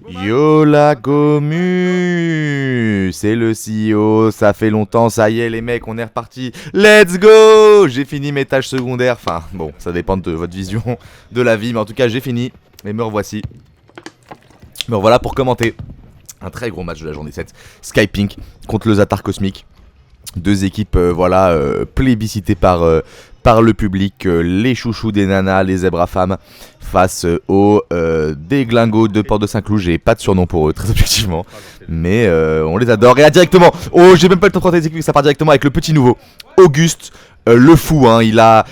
Yo la commu, c'est le CEO, ça fait longtemps, ça y est les mecs, on est reparti, let's go. J'ai fini mes tâches secondaires, enfin bon, ça dépend de votre vision de la vie, mais en tout cas j'ai fini, et me revoici. Me revoilà pour commenter un très gros match de la journée 7, Skypink contre le Zatar Cosmic. Deux équipes plébiscitées par le public, les chouchous des nanas, les zèbres à femmes, face aux déglingos de Porte de Saint-Cloud. J'ai pas de surnom pour eux, très objectivement, mais on les adore. Et là, directement, oh, j'ai même pas le temps de prendre les équipes, ça part directement avec le petit nouveau, Auguste, le fou, hein. Il a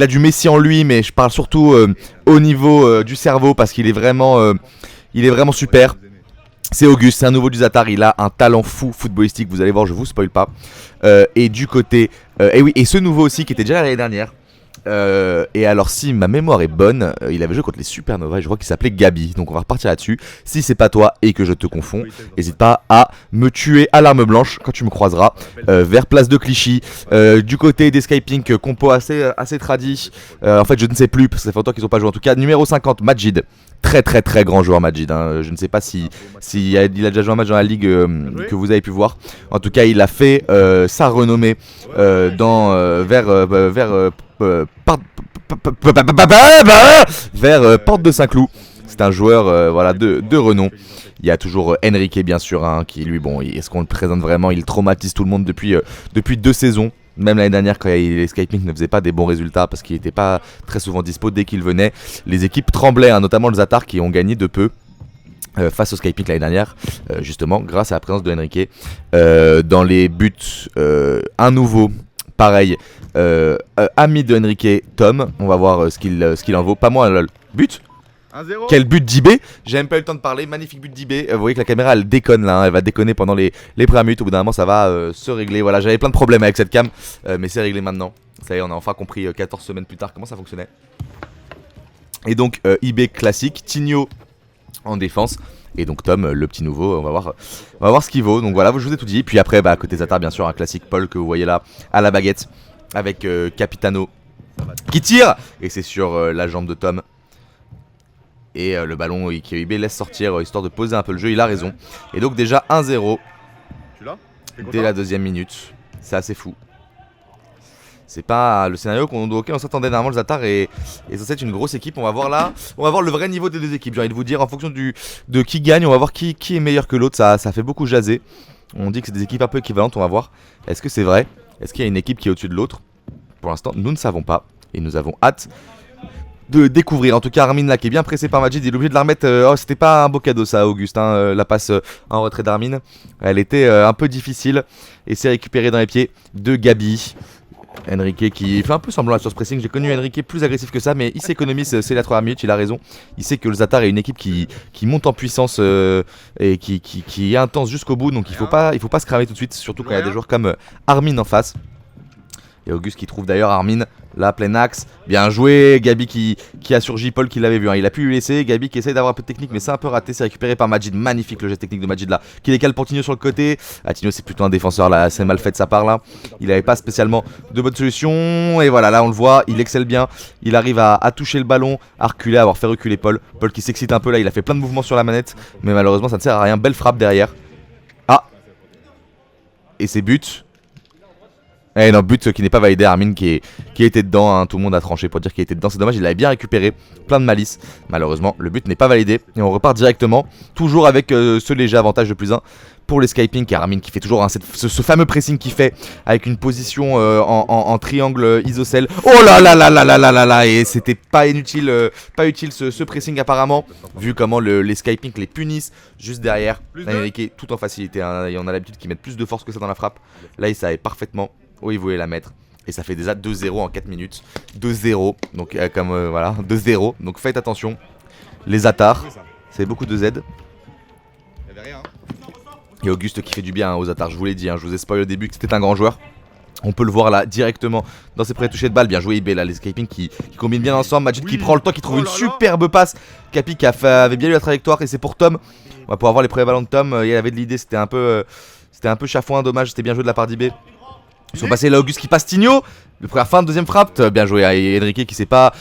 du Messi en lui, mais je parle surtout au niveau du cerveau, parce qu'il est vraiment super. C'est Auguste, c'est un nouveau du Zatar, il a un talent fou footballistique, vous allez voir, je vous spoil pas. Et du côté, et ce nouveau aussi qui était déjà l'année dernière. Et alors si ma mémoire est bonne, il avait joué contre les Supernova et je crois qu'il s'appelait Gabi. Donc on va repartir là-dessus. Si c'est pas toi et que je te confonds, n'hésite pas à me tuer à l'arme blanche quand tu me croiseras vers place de Clichy. Du côté des Skypink, compo assez tradi. En fait je ne sais plus parce que ça fait longtemps qu'ils n'ont pas joué. En tout cas numéro 50, Majid. Très très très grand joueur Majid, hein. Je ne sais pas si il a déjà joué un match dans la ligue que vous avez pu voir. En tout cas il a fait sa renommée vers Porte de Saint-Cloud. C'est un joueur voilà, de renom. Il y a toujours Enrique bien sûr, hein, qui lui, bon, est-ce qu'on le présente vraiment? Il traumatise tout le monde depuis 2 saisons. Même l'année dernière, quand les Skypink ne faisaient pas des bons résultats parce qu'il n'était pas très souvent dispo dès qu'il venait, les équipes tremblaient, hein, notamment le Zatar qui ont gagné de peu face au Skypink l'année dernière, justement grâce à la présence de Enrique. Dans les buts, un nouveau, pareil, ami de Enrique, Tom. On va voir ce qu'il en vaut. Pas moi, lol. But 1-0. Quel but d'IB. J'ai même pas eu le temps de parler. Magnifique but d'IB. Vous voyez que la caméra elle déconne là, hein. Elle va déconner pendant les premières minutes. Au bout d'un moment ça va se régler. Voilà, j'avais plein de problèmes avec cette cam, mais c'est réglé maintenant. Ça y est, on a enfin compris 14 semaines plus tard comment ça fonctionnait. Et donc IB classique, Tigno en défense. Et donc Tom, le petit nouveau, on va voir ce qu'il vaut. Donc voilà, je vous ai tout dit. Puis après, bah, côté Zatar, bien sûr, un classique Paul que vous voyez là à la baguette avec Capitano qui tire. Et c'est sur la jambe de Tom. Et le ballon qui IB laisse sortir histoire de poser un peu le jeu. Il a raison. Et donc déjà 1-0 dès la deuxième minute. C'est assez fou. C'est pas le scénario auquel on s'attendait. Normalement le Zatar est censé être une grosse équipe. On va voir là, on va voir le vrai niveau des deux équipes. J'ai envie de vous dire, en fonction de qui gagne, on va voir qui est meilleur que l'autre. Ça fait beaucoup jaser. On dit que c'est des équipes un peu équivalentes, on va voir. Est-ce que c'est vrai? Est-ce qu'il y a une équipe qui est au-dessus de l'autre? Pour l'instant nous ne savons pas. Et nous avons hâte de découvrir. En tout cas Armin là qui est bien pressé par Majid, il est obligé de la remettre. Oh, c'était pas un beau cadeau ça Auguste, hein, la passe en retrait d'Armin. Elle était un peu difficile. Et c'est récupéré dans les pieds de Gabi. Enrique qui fait un peu semblant sur ce pressing. J'ai connu Enrique plus agressif que ça, mais il s'économise, c'est la 3 minute, il a raison. Il sait que le Zatar est une équipe qui monte en puissance et qui est intense jusqu'au bout, donc il faut pas se cramer tout de suite, surtout quand il y a des joueurs comme Armin en face. Et Auguste qui trouve d'ailleurs Armin là, plein axe. Bien joué, Gabi qui a surgi, Paul qui l'avait vu, hein. Il a pu lui laisser, Gabi qui essaye d'avoir un peu de technique, mais c'est un peu raté. C'est récupéré par Majid, magnifique le geste technique de Majid là, qui décale pour Tigno sur le côté. Ah, Tigno c'est plutôt un défenseur là, c'est mal fait de sa part là. Il avait pas spécialement de bonne solution. Et voilà, là on le voit, il excelle bien. Il arrive à toucher le ballon, à reculer, à avoir fait reculer Paul. Paul qui s'excite un peu là, il a fait plein de mouvements sur la manette, mais malheureusement ça ne sert à rien. Belle frappe derrière. Ah, et c'est but. Eh non, but qui n'est pas validé. Armin qui était dedans, hein. Tout le monde a tranché pour dire qu'il était dedans. C'est dommage, il avait bien récupéré, plein de malice. Malheureusement le but n'est pas validé. Et on repart directement, toujours avec ce léger avantage de +1 pour les Skypink. Et Armin qui fait toujours ce fameux pressing qu'il fait avec une position en triangle isocèle. Oh là là là là là là là là. Et c'était pas utile ce pressing apparemment, vu comment les Skypink les punissent juste derrière. Enrique tout en facilité, hein. Et on a l'habitude qu'ils mettent plus de force que ça dans la frappe. Là il savait parfaitement où il voulait la mettre. Et ça fait déjà 2-0 en 4 minutes. 2-0. Donc voilà, 2-0. Donc faites attention. Les Zatar, c'est beaucoup de Z. Et Auguste qui fait du bien, hein, aux Zatar, je vous l'ai dit, hein, je vous ai spoilé au début que c'était un grand joueur. On peut le voir là directement dans ses pré-touchés de balle. Bien joué IB là, les Skypink qui combinent bien ensemble. Majid qui prend le temps, qui trouve une superbe passe. Capi qui avait bien eu la trajectoire et c'est pour Tom. On va pouvoir voir les premiers ballons de Tom. Il avait de l'idée, c'était un peu chafouin, dommage, c'était bien joué de la part d'IB. Ils sont passés là, Auguste qui passe Tigno. Le première fin, deuxième frappe, bien joué. Et Enrique qui s'est pas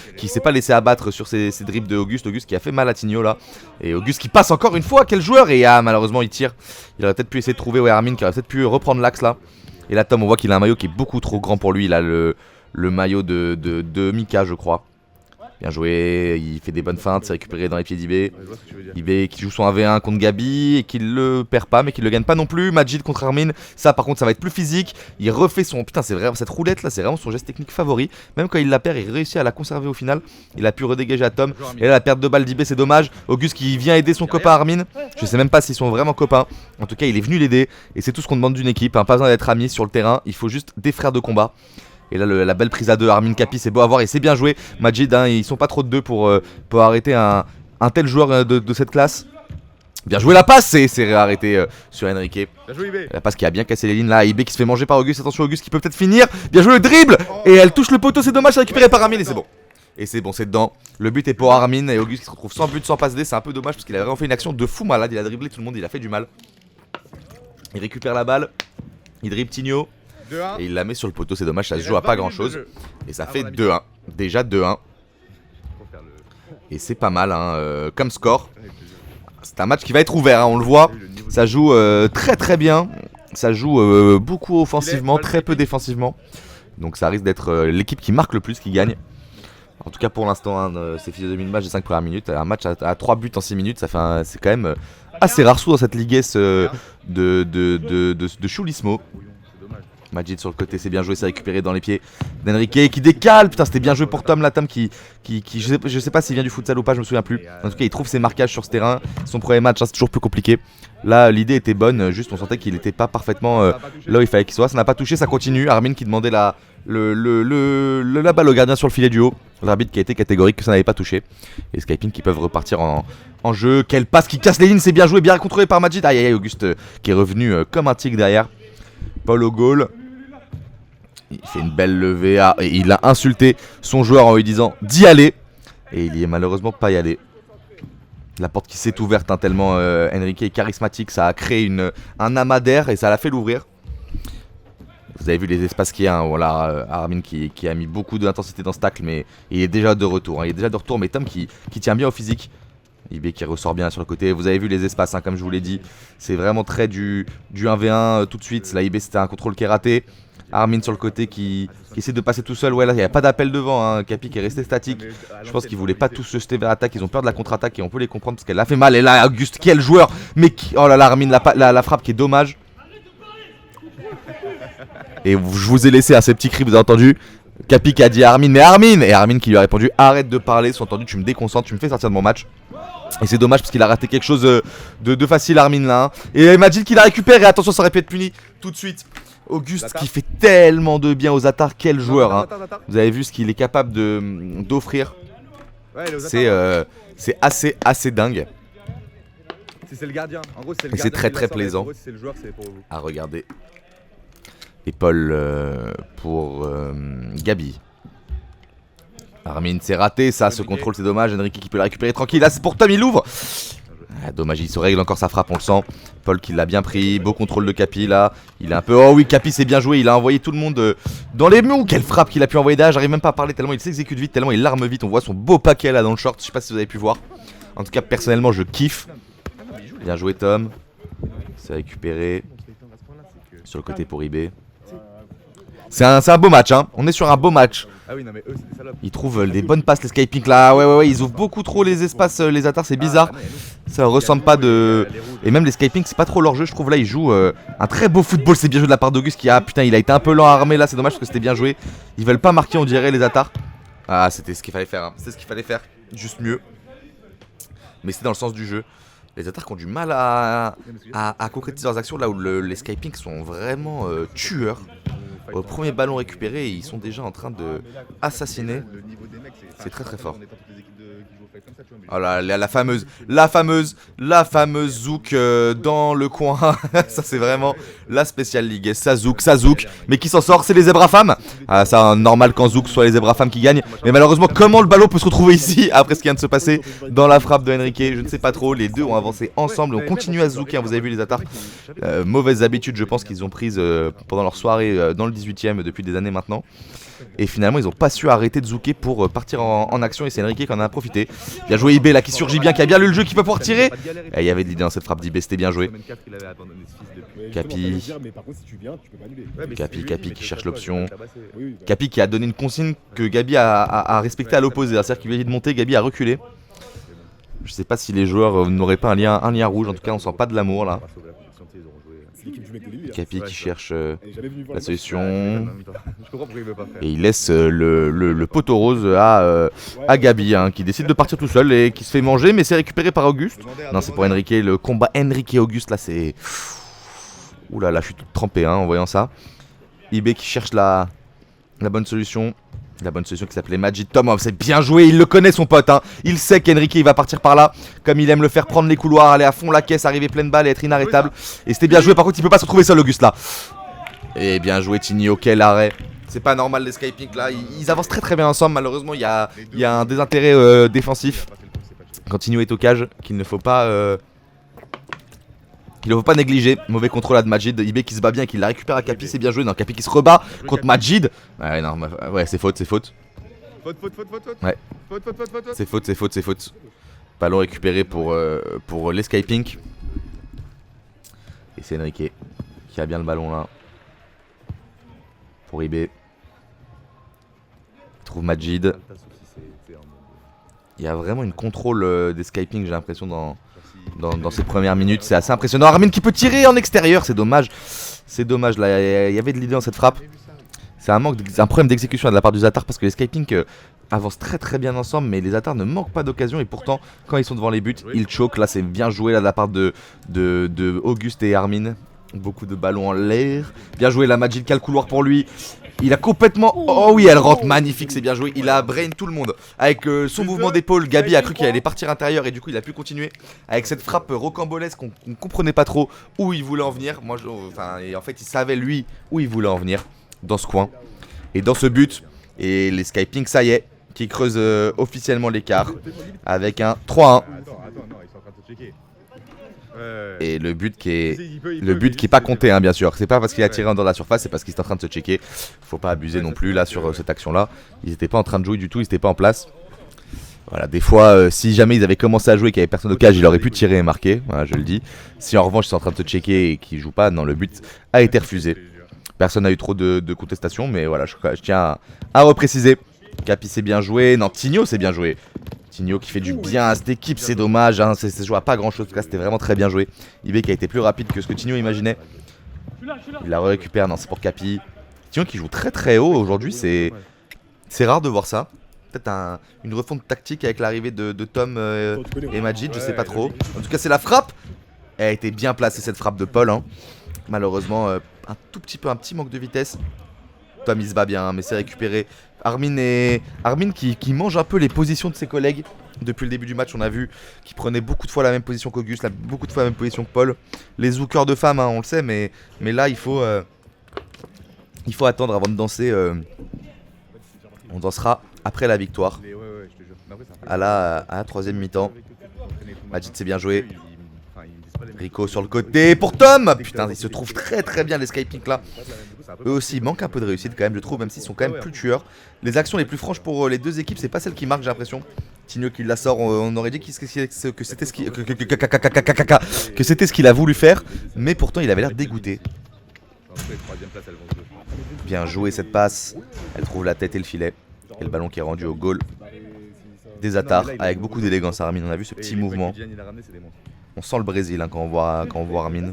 laissé abattre sur ces dribbles de Auguste. Auguste qui a fait mal à Tigno là. Et Auguste qui passe encore une fois, quel joueur. Et malheureusement il tire. Il aurait peut-être pu essayer de trouver Armin qui aurait peut-être pu reprendre l'axe là. Et là Tom, on voit qu'il a un maillot qui est beaucoup trop grand pour lui. Il a le maillot de Mika je crois. Bien joué, il fait des bonnes feintes, c'est récupéré dans les pieds d'IB. IB qui joue son 1v1 contre Gabi et qui le perd pas mais qui le gagne pas non plus. Majid contre Armin, ça par contre ça va être plus physique. Il refait son... Putain c'est vraiment cette roulette là, c'est vraiment son geste technique favori. Même quand il la perd, il réussit à la conserver au final. Il a pu redégager à Tom. Et là la perte de balle d'IB c'est dommage. Auguste qui vient aider son copain Armin. Je sais même pas s'ils sont vraiment copains. En tout cas il est venu l'aider. Et c'est tout ce qu'on demande d'une équipe, hein. Pas besoin d'être amis sur le terrain, il faut juste des frères de combat. Et là la belle prise à deux, Armin Capi, c'est beau à voir et c'est bien joué. Majid, hein, ils sont pas trop de deux pour arrêter un tel joueur de cette classe. Bien joué la passe, c'est arrêté sur Enrique. La passe qui a bien cassé les lignes là, IB qui se fait manger par Auguste, attention Auguste qui peut peut-être finir. Bien joué le dribble. Et elle touche le poteau, c'est dommage, c'est récupéré par Armin et c'est bon. Et c'est bon, c'est dedans. Le but est pour Armin et Auguste qui se retrouve sans but, sans passe D, c'est un peu dommage parce qu'il a vraiment fait une action de fou malade. Il a dribblé tout le monde, il a fait du mal. Il récupère la balle, il dribble Tigno. Et il la met sur le poteau, c'est dommage, ça se joue à pas grand chose. Et ça fait 2-1, déjà 2-1. Et c'est pas mal hein, comme score. C'est un match qui va être ouvert, hein, on le voit. Ça joue très très bien. Ça joue beaucoup offensivement, très peu défensivement. Donc ça risque d'être l'équipe qui marque le plus qui gagne. En tout cas pour l'instant, hein, c'est fini de 2000 matchs de 5 premières minutes. Un match à 3 buts en 6 minutes, c'est quand même assez rare sous dans cette Ligue S de Choulismo. Majid sur le côté, c'est bien joué, c'est récupéré dans les pieds d'Enrique qui décale. Putain, c'était bien joué pour Tom là, Tom qui je sais pas s'il vient du futsal ou pas, je me souviens plus. En tout cas, il trouve ses marquages sur ce terrain. Son premier match, hein, c'est toujours plus compliqué. Là, l'idée était bonne, juste on sentait qu'il était pas parfaitement là où il fallait qu'il soit. Ça n'a pas touché, ça continue. Armin qui demandait la balle au gardien sur le filet du haut. L'arbitre qui a été catégorique que ça n'avait pas touché. Et Skyping qui peuvent repartir en jeu. Quelle passe qui casse les lignes, c'est bien joué, bien contrôlé par Majid. Aïe aïe, Auguste qui est revenu comme un tigre derrière. Paul au goal. Il fait une belle levée et il a insulté son joueur en lui disant d'y aller. Et il y est malheureusement pas y aller. La porte qui s'est ouverte hein, tellement Enrique est charismatique. Ça a créé un amas d'air et ça l'a fait l'ouvrir. Vous avez vu les espaces qu'il y a. Hein, voilà, Armin qui a mis beaucoup d'intensité dans ce tacle. Mais il est déjà de retour. Hein, il est déjà de retour. Mais Tom qui tient bien au physique. IB qui ressort bien sur le côté. Vous avez vu les espaces hein, comme je vous l'ai dit. C'est vraiment très du 1v1 tout de suite. Là IB c'était un contrôle qui est raté. Armin sur le côté qui essaie de passer tout seul. Ouais là il n'y a pas d'appel devant hein. Capi qui est resté statique. Je pense qu'ils voulaient pas tous se jeter vers l'attaque. Ils ont peur de la contre-attaque et on peut les comprendre parce qu'elle a fait mal. Et là Auguste quel joueur. Mais oh là là Armin la frappe qui est dommage. Et je vous ai laissé ces petits cris, vous avez entendu. Capi qui a dit à Armin mais Armin. Et Armin qui lui a répondu arrête de parler. Sous-entendu tu me déconcentres, tu me fais sortir de mon match. Et c'est dommage parce qu'il a raté quelque chose de facile Armin là hein. Et Majid qui la récupère et attention ça aurait pu être puni tout de suite. Auguste qui fait tellement de bien aux Atars, quel joueur hein. Vous avez vu ce qu'il est capable d'offrir. C'est assez dingue. C'est le gardien. En gros, et c'est très très plaisant à regarder. Et Paul pour Gabi. Armin c'est raté ça, ce contrôle c'est dommage. Enrique qui peut la récupérer tranquille. Là c'est pour Tom, il ouvre. Ah, dommage, il se règle encore sa frappe, on le sent. Paul qui l'a bien pris, beau contrôle de Capi là. Il est un peu... Oh oui, Capi c'est bien joué, il a envoyé tout le monde dans les murs. Quelle frappe qu'il a pu envoyer derrière, j'arrive même pas à parler tellement il s'exécute vite, tellement il l'arme vite. On voit son beau paquet là dans le short, je sais pas si vous avez pu voir. En tout cas personnellement je kiffe. Bien joué Tom. C'est récupéré. Sur le côté pour IB. C'est un beau match hein, on est sur un beau match. Ah oui, non, mais eux, c'est des salopes. Ils trouvent des bonnes passes les Skyping là, ouais, ils ouvrent beaucoup trop les espaces, les Atars, c'est bizarre. Ça ressemble pas de... Et même les Skyping c'est pas trop leur jeu, je trouve là ils jouent un très beau football, c'est bien joué de la part d'Auguste qui a... Putain il a été un peu lent à armer là, c'est dommage parce que c'était bien joué. Ils veulent pas marquer on dirait les Atars. Ah c'était ce qu'il fallait faire, hein. C'est ce qu'il fallait faire, juste mieux. Mais c'est dans le sens du jeu. Les Atars qui ont du mal à concrétiser leurs actions là où les Skyping sont vraiment tueurs. Au premier ballon récupéré, ils sont déjà en train de assassiner. C'est très très fort. Oh là, la fameuse zouk dans le coin. Ça c'est vraiment la spéciale ligue. Et ça zouk. Mais qui s'en sort? C'est les zebras femmes. Ah, ça normal qu'en zouk soit les zebras femmes qui gagnent. Mais malheureusement, comment le ballon peut se retrouver ici après ce qui vient de se passer dans la frappe de Henrique? Je ne sais pas trop. Les deux ont avancé ensemble et ont continué à zouker. Vous avez vu les attaques. Mauvaises habitudes, je pense qu'ils ont prises pendant leur soirée dans le 18ème depuis des années maintenant. Et finalement ils n'ont pas su arrêter de zouker pour partir en action et c'est Henrique qui en a profité. Bien joué IB là qui surgit bien, qui a bien lu le jeu, qui va pouvoir tirer. Et il y avait de l'idée dans cette frappe d'IB, c'était bien joué. Capi qui cherche l'option. Capi qui a donné une consigne que Gabi a respectée à l'opposé. C'est-à-dire qu'il vient de monter, Gabi a reculé. Je sais pas si les joueurs n'auraient pas un lien rouge, en tout cas on sent pas de l'amour là. Capi qui cherche la solution. Et il laisse le poteau rose à Gabi qui décide de partir tout seul et qui se fait manger, mais c'est récupéré par Auguste. Non, c'est pour Henrique. Le combat Henrique et Auguste là, c'est. Ouh là là, je suis tout trempé en voyant ça. IB qui cherche la bonne solution. La bonne solution qui s'appelait Majid Tom. C'est bien joué, il le connaît son pote. Il sait qu'Henrique il va partir par là. Comme il aime le faire, prendre les couloirs, aller à fond la caisse, arriver pleine balle et être inarrêtable. Et c'était bien joué, par contre il peut pas se retrouver seul Auguste là. Et bien joué Tigno, quel arrêt. C'est pas normal les Skyping là, ils avancent très bien ensemble. Malheureusement il y a un désintérêt défensif. Quand Tigno est au cage, qu'il ne faut pas négliger. Mauvais contrôle de Majid. IB qui se bat bien et qui la récupère à Capi, c'est bien joué. Non, Capi qui se rebat contre Majid. Ouais, non, ouais, c'est faute. Ouais. C'est faute. Ballon récupéré pour les Skypink. Et c'est Henrique qui a bien le ballon là. Pour IB. Il trouve Majid. Il y a vraiment une contrôle des Skypink, j'ai l'impression, dans ces premières minutes. C'est assez impressionnant. Armin qui peut tirer en extérieur, c'est dommage. C'est dommage, là, il y avait de l'idée dans cette frappe. C'est un problème d'exécution de la part du Zatar parce que les Skypink avancent très bien ensemble, mais les Zatar ne manquent pas d'occasion et pourtant, quand ils sont devant les buts, ils choquent. Là, c'est bien joué là, de la part de Auguste et Armin. Beaucoup de ballons en l'air. Bien joué, la Majid qui a le couloir pour lui. Il a complètement... Oh oui, elle rentre, magnifique, c'est bien joué. Il a brain tout le monde. Avec son mouvement d'épaule, Gabi a cru qu'il allait partir intérieur et du coup il a pu continuer. Avec cette frappe rocambolesque qu'on ne comprenait pas trop où il voulait en venir. Et en fait il savait lui où il voulait en venir. Dans ce coin. Et dans ce but. Et les Skypink, ça y est, qui creusent officiellement l'écart. Avec un 3-1. Et le but qui est pas compté bien sûr. C'est pas parce qu'il a tiré dans la surface, c'est parce qu'il est en train de se checker. Faut pas abuser non plus là sur cette action là. Ils étaient pas en train de jouer du tout, ils étaient pas en place. Voilà, des fois si jamais ils avaient commencé à jouer et qu'il y avait personne au cage, il aurait pu tirer et marquer, voilà, je le dis. Si en revanche ils sont en train de se checker et qu'ils jouent pas, non, le but a été refusé. Personne n'a eu trop de contestations, mais voilà, je tiens à repréciser. Capi c'est bien joué, non, Tigno c'est bien joué. Tigno qui fait du bien à cette équipe, c'est dommage, c'est joué à pas grand chose, en tout cas c'était vraiment très bien joué. IB qui a été plus rapide que ce que Tigno imaginait. Il la récupère, non c'est pour Capi. Tigno qui joue très haut aujourd'hui, c'est rare de voir ça. Peut-être une refonte tactique avec l'arrivée de Tom et Majid, je sais pas trop. En tout cas c'est la frappe. Elle a été bien placée cette frappe de Paul. Malheureusement un petit manque de vitesse. Tom il se bat bien mais c'est récupéré. Armin qui mange un peu les positions de ses collègues. Depuis le début du match on a vu qu'il prenait beaucoup de fois la même position qu'Auguste, beaucoup de fois la même position que Paul. Les zookers de femmes on le sait mais là il faut attendre avant de danser. On dansera après la victoire. À la troisième mi-temps. Majid c'est bien joué. Rico sur le côté pour Tom. Putain, ils se trouvent très bien les Skypink là. Eux aussi ils manquent un peu de réussite quand même je trouve, même s'ils sont quand même plus tueurs. Les actions les plus franches pour les deux équipes c'est pas celles qui marquent, j'ai l'impression. Tigno qui la sort, on aurait dit que c'était ce qu'il a voulu faire, mais pourtant il avait l'air dégoûté. Bien joué cette passe, elle trouve la tête et le filet. Et le ballon qui est rendu au goal des Zatar avec beaucoup d'élégance. Armin, on a vu ce petit mouvement. On sent le Brésil quand on voit Armin.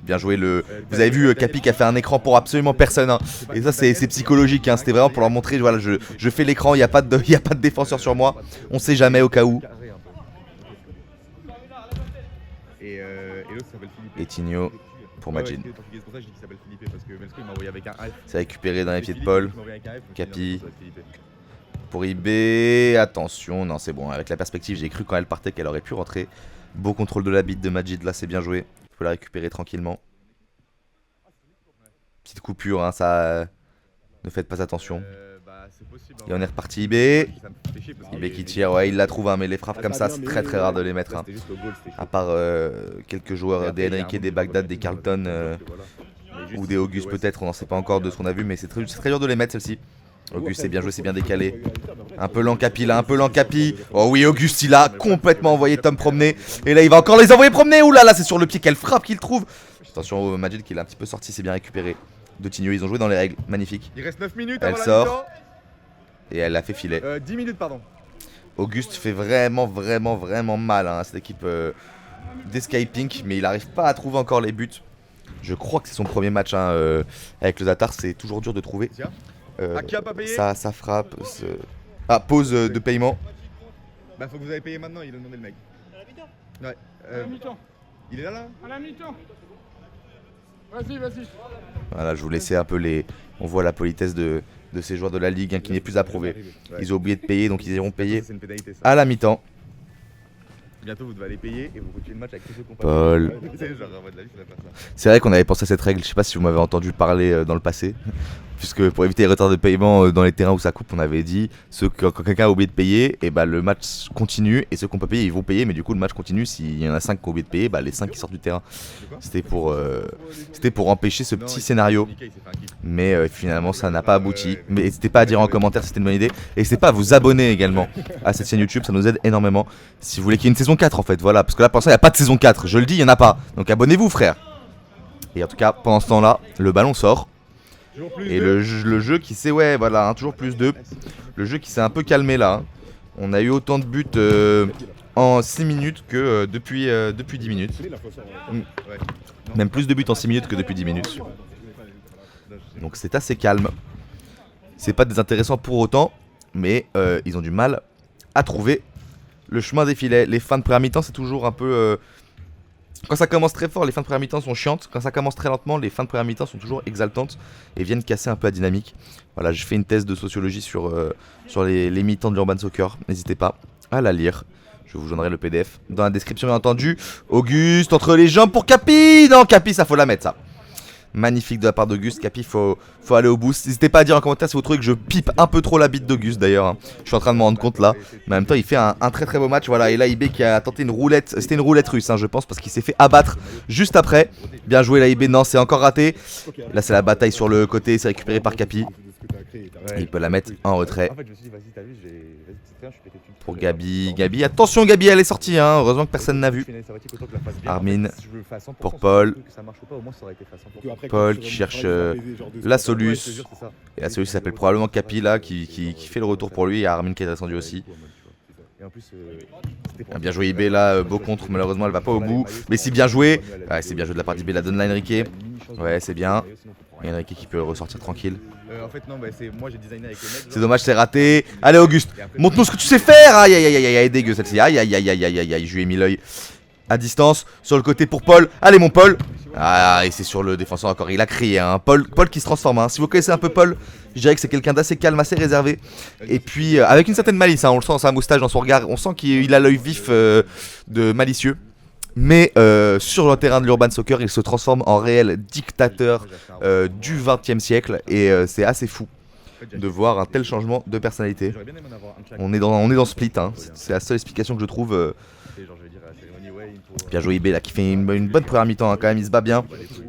Bien joué vous avez vu Capi qui a fait un écran pour absolument personne Et ça c'est psychologique C'était vraiment pour leur montrer voilà, je fais l'écran, il n'y a pas de défenseur sur moi. On sait jamais au cas où. Et Tigno pour Majid. C'est récupéré dans les pieds de Paul. Capi. pour IB. Attention, non c'est bon, avec la perspective j'ai cru quand elle partait qu'elle aurait pu rentrer. Beau contrôle de la bite de Majid, là c'est bien joué. Il faut la récupérer tranquillement. Petite coupure, hein, ça... Ne faites pas attention. Et on est reparti IB. IB qui tire, ouais il la trouve hein, mais les frappes comme ça c'est très rare de les mettre hein. À part quelques joueurs des Enrique, des Bagdad, des Carlton ou des Auguste peut-être, on n'en sait pas encore de ce qu'on a vu mais c'est très dur de les mettre celle-ci. Auguste c'est bien joué, c'est bien décalé. Un peu lent Capi là, un peu lent Capi. Oh oui Auguste il a complètement envoyé Tom promener. Et là il va encore les envoyer promener. Ouh là là c'est sur le pied, quelle frappe qu'il trouve. Attention Majid qui l'a un petit peu sorti, c'est bien récupéré. De Tigno, ils ont joué dans les règles, magnifique. Il reste 9 minutes elle avant sort. la mi-temps. Et elle a fait filet. 10 minutes pardon. Auguste fait vraiment mal hein, à cette équipe d'Escaping. Mais il n'arrive pas à trouver encore les buts. Je crois que c'est son premier match hein, avec le Zatar, c'est toujours dur de trouver. Qui a pas payé Ça frappe. Ah, pause de paiement. Bah faut que vous avez payé maintenant, il a demandé le mec. À la mi-temps. Ouais. À la mi-temps. Il est là À la mi-temps. Vas-y. Voilà, je vous laissais un peu les... On voit la politesse de ces joueurs de la Ligue hein, qui n'est plus approuvée. Ils ont oublié de payer, donc ils iront payer C'est une pénalité ça. à la mi-temps. Bientôt vous devez aller payer et vous continuez le match avec tous ceux qui ont pas Paul. C'est vrai qu'on avait pensé à cette règle, je sais pas si vous m'avez entendu parler dans le passé. Puisque pour éviter les retards de paiement dans les terrains où ça coupe, on avait dit quand quelqu'un a oublié de payer, et bah le match continue et ceux qui n'ont pas payé ils vont payer, mais du coup le match continue. S'il y en a 5 qui ont oublié de payer, bah les 5 qui sortent du terrain. C'était pour empêcher ce petit scénario. Mais finalement ça n'a pas abouti. Mais n'hésitez pas à dire en commentaire si c'était une bonne idée. Et n'hésitez pas à vous abonner également à cette chaîne YouTube, ça nous aide énormément. Si vous voulez qu'il y ait une saison 4 en fait, voilà. Parce que là pour l'instant il n'y a pas de saison 4, je le dis, il n'y en a pas. Donc abonnez-vous frère. Et en tout cas pendant ce temps là, le ballon sort. Et le jeu qui s'est, ouais voilà, hein, toujours plus 2. Le jeu qui s'est un peu calmé là. Hein. On a eu autant de buts en 6 minutes que depuis 10 minutes. Même plus de buts en 6 minutes que depuis 10 minutes. Donc c'est assez calme. C'est pas désintéressant pour autant, mais ils ont du mal à trouver le chemin des filets. Les fins de première mi-temps c'est toujours un peu... Quand ça commence très fort, les fins de première mi-temps sont chiantes. Quand ça commence très lentement, les fins de première mi-temps sont toujours exaltantes et viennent casser un peu la dynamique. Voilà, je fais une thèse de sociologie sur les mi-temps de l'Urban Soccer. N'hésitez pas à la lire. Je vous donnerai le PDF dans la description bien entendu. Auguste entre les jambes pour Capi. Non, Capi, ça faut la mettre ça. Magnifique de la part d'Auguste. Capi, faut aller au boost. N'hésitez pas à dire en commentaire si vous trouvez que je pipe un peu trop la bite d'Auguste d'ailleurs. Hein. Je suis en train de me rendre compte là. Mais en même temps, il fait un très beau match. Voilà, et là, IB qui a tenté une roulette. C'était une roulette russe, hein, je pense, parce qu'il s'est fait abattre juste après. Bien joué, là, IB. Non, c'est encore raté. Là, c'est la bataille sur le côté. C'est récupéré par Capi. Il peut la mettre en retrait. Pour Gabi. Gabi, attention, Gabi, elle est sortie. Hein. Heureusement que personne n'a vu. Armin pour Paul. Paul qui cherche la Solus. Et la Solus s'appelle probablement Capi là qui fait le retour pour lui. Et Armin qui est descendu aussi. Bien joué IB là, beau contre, malheureusement elle va pas au bout. Mais c'est bien joué. Ouais, c'est bien joué de la part d'IB, la donne là Enrique. Ouais, c'est bien. Et Enrique qui peut ressortir tranquille. En fait non, bah c'est moi j'ai designé avec les mecs. C'est dommage, c'est raté. Allez Auguste, montre-nous ce que tu sais faire. Aïe aïe aïe aïe aïe, dégueu celle-ci. Aïe aïe aïe aïe aïe aïe, je lui ai mis l'œil à distance sur le côté pour Paul. Allez mon Paul. Ah, et c'est sur le défenseur encore, il a crié hein. Paul qui se transforme hein. Si vous connaissez un peu Paul, je dirais que c'est quelqu'un d'assez calme, assez réservé. Et puis avec une certaine malice hein. On le sent dans sa moustache, dans son regard. On sent qu'il a l'œil vif de malicieux. Mais sur le terrain de l'Urban Soccer, il se transforme en réel dictateur du XXe siècle. Et c'est assez fou de voir un tel changement de personnalité. On est dans Split hein. C'est la seule explication que je trouve. Bien joué IB là qui fait une bonne première mi-temps hein, quand même, il se bat bien.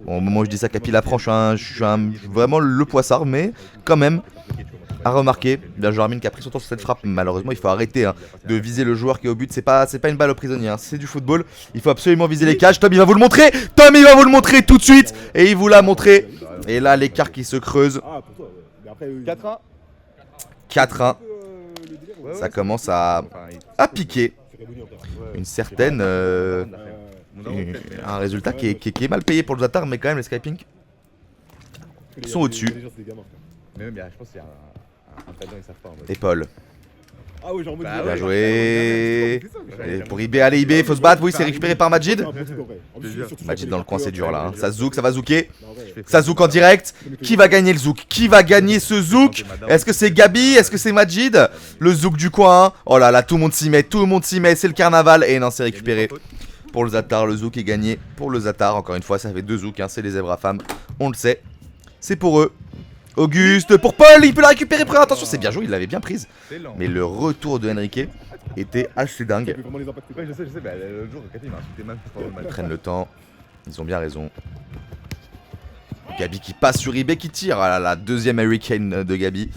Bon, au moment où je dis ça, Capi l'apprend, je suis vraiment le poissard, mais quand même à remarquer. Bien joué Armin qui a pris son temps sur cette frappe. Malheureusement il faut arrêter hein, de viser le joueur qui est au but. C'est pas une balle au prisonnier, hein, c'est du football. Il faut absolument viser les cages. Tom il va vous le montrer. Tom il va vous le montrer tout de suite. Et il vous l'a montré. Et là l'écart qui se creuse. 4-1. 4-1. Ça commence à piquer. Une certaine un résultat qui est mal payé pour le Zatar, mais quand même les Skyping sont au-dessus. Et Paul. Bien joué. Et pour IB, allez IB, faut se battre. Oui, c'est récupéré par Majid. Majid dans le coin, c'est dur là. Hein. Ça zouk, ça va zouker. Ça zouk en direct. Qui va gagner le zouk? Qui va gagner ce zouk? Est-ce que c'est Gabi? Est-ce que c'est Majid? Le zouk du coin. Oh là là, tout le monde s'y met, tout le monde s'y met. C'est le carnaval. Et non, c'est récupéré pour le Zatar. Le zouk est gagné pour le Zatar. Encore une fois, ça fait 2 zouks, hein. C'est les zèbres à femmes. On le sait. C'est pour eux. Auguste pour Paul. Il peut la récupérer. Prends attention, c'est bien joué. Il l'avait bien prise. Mais le retour de Enrique était assez dingue. Ouais, je sais, bah, l'autre jour, Cathy m'a insulté même pendant le match. Ils prennent le temps. Ils ont bien raison. Gabi qui passe sur eBay qui tire. Ah là là, deuxième Hurricane de Gabi.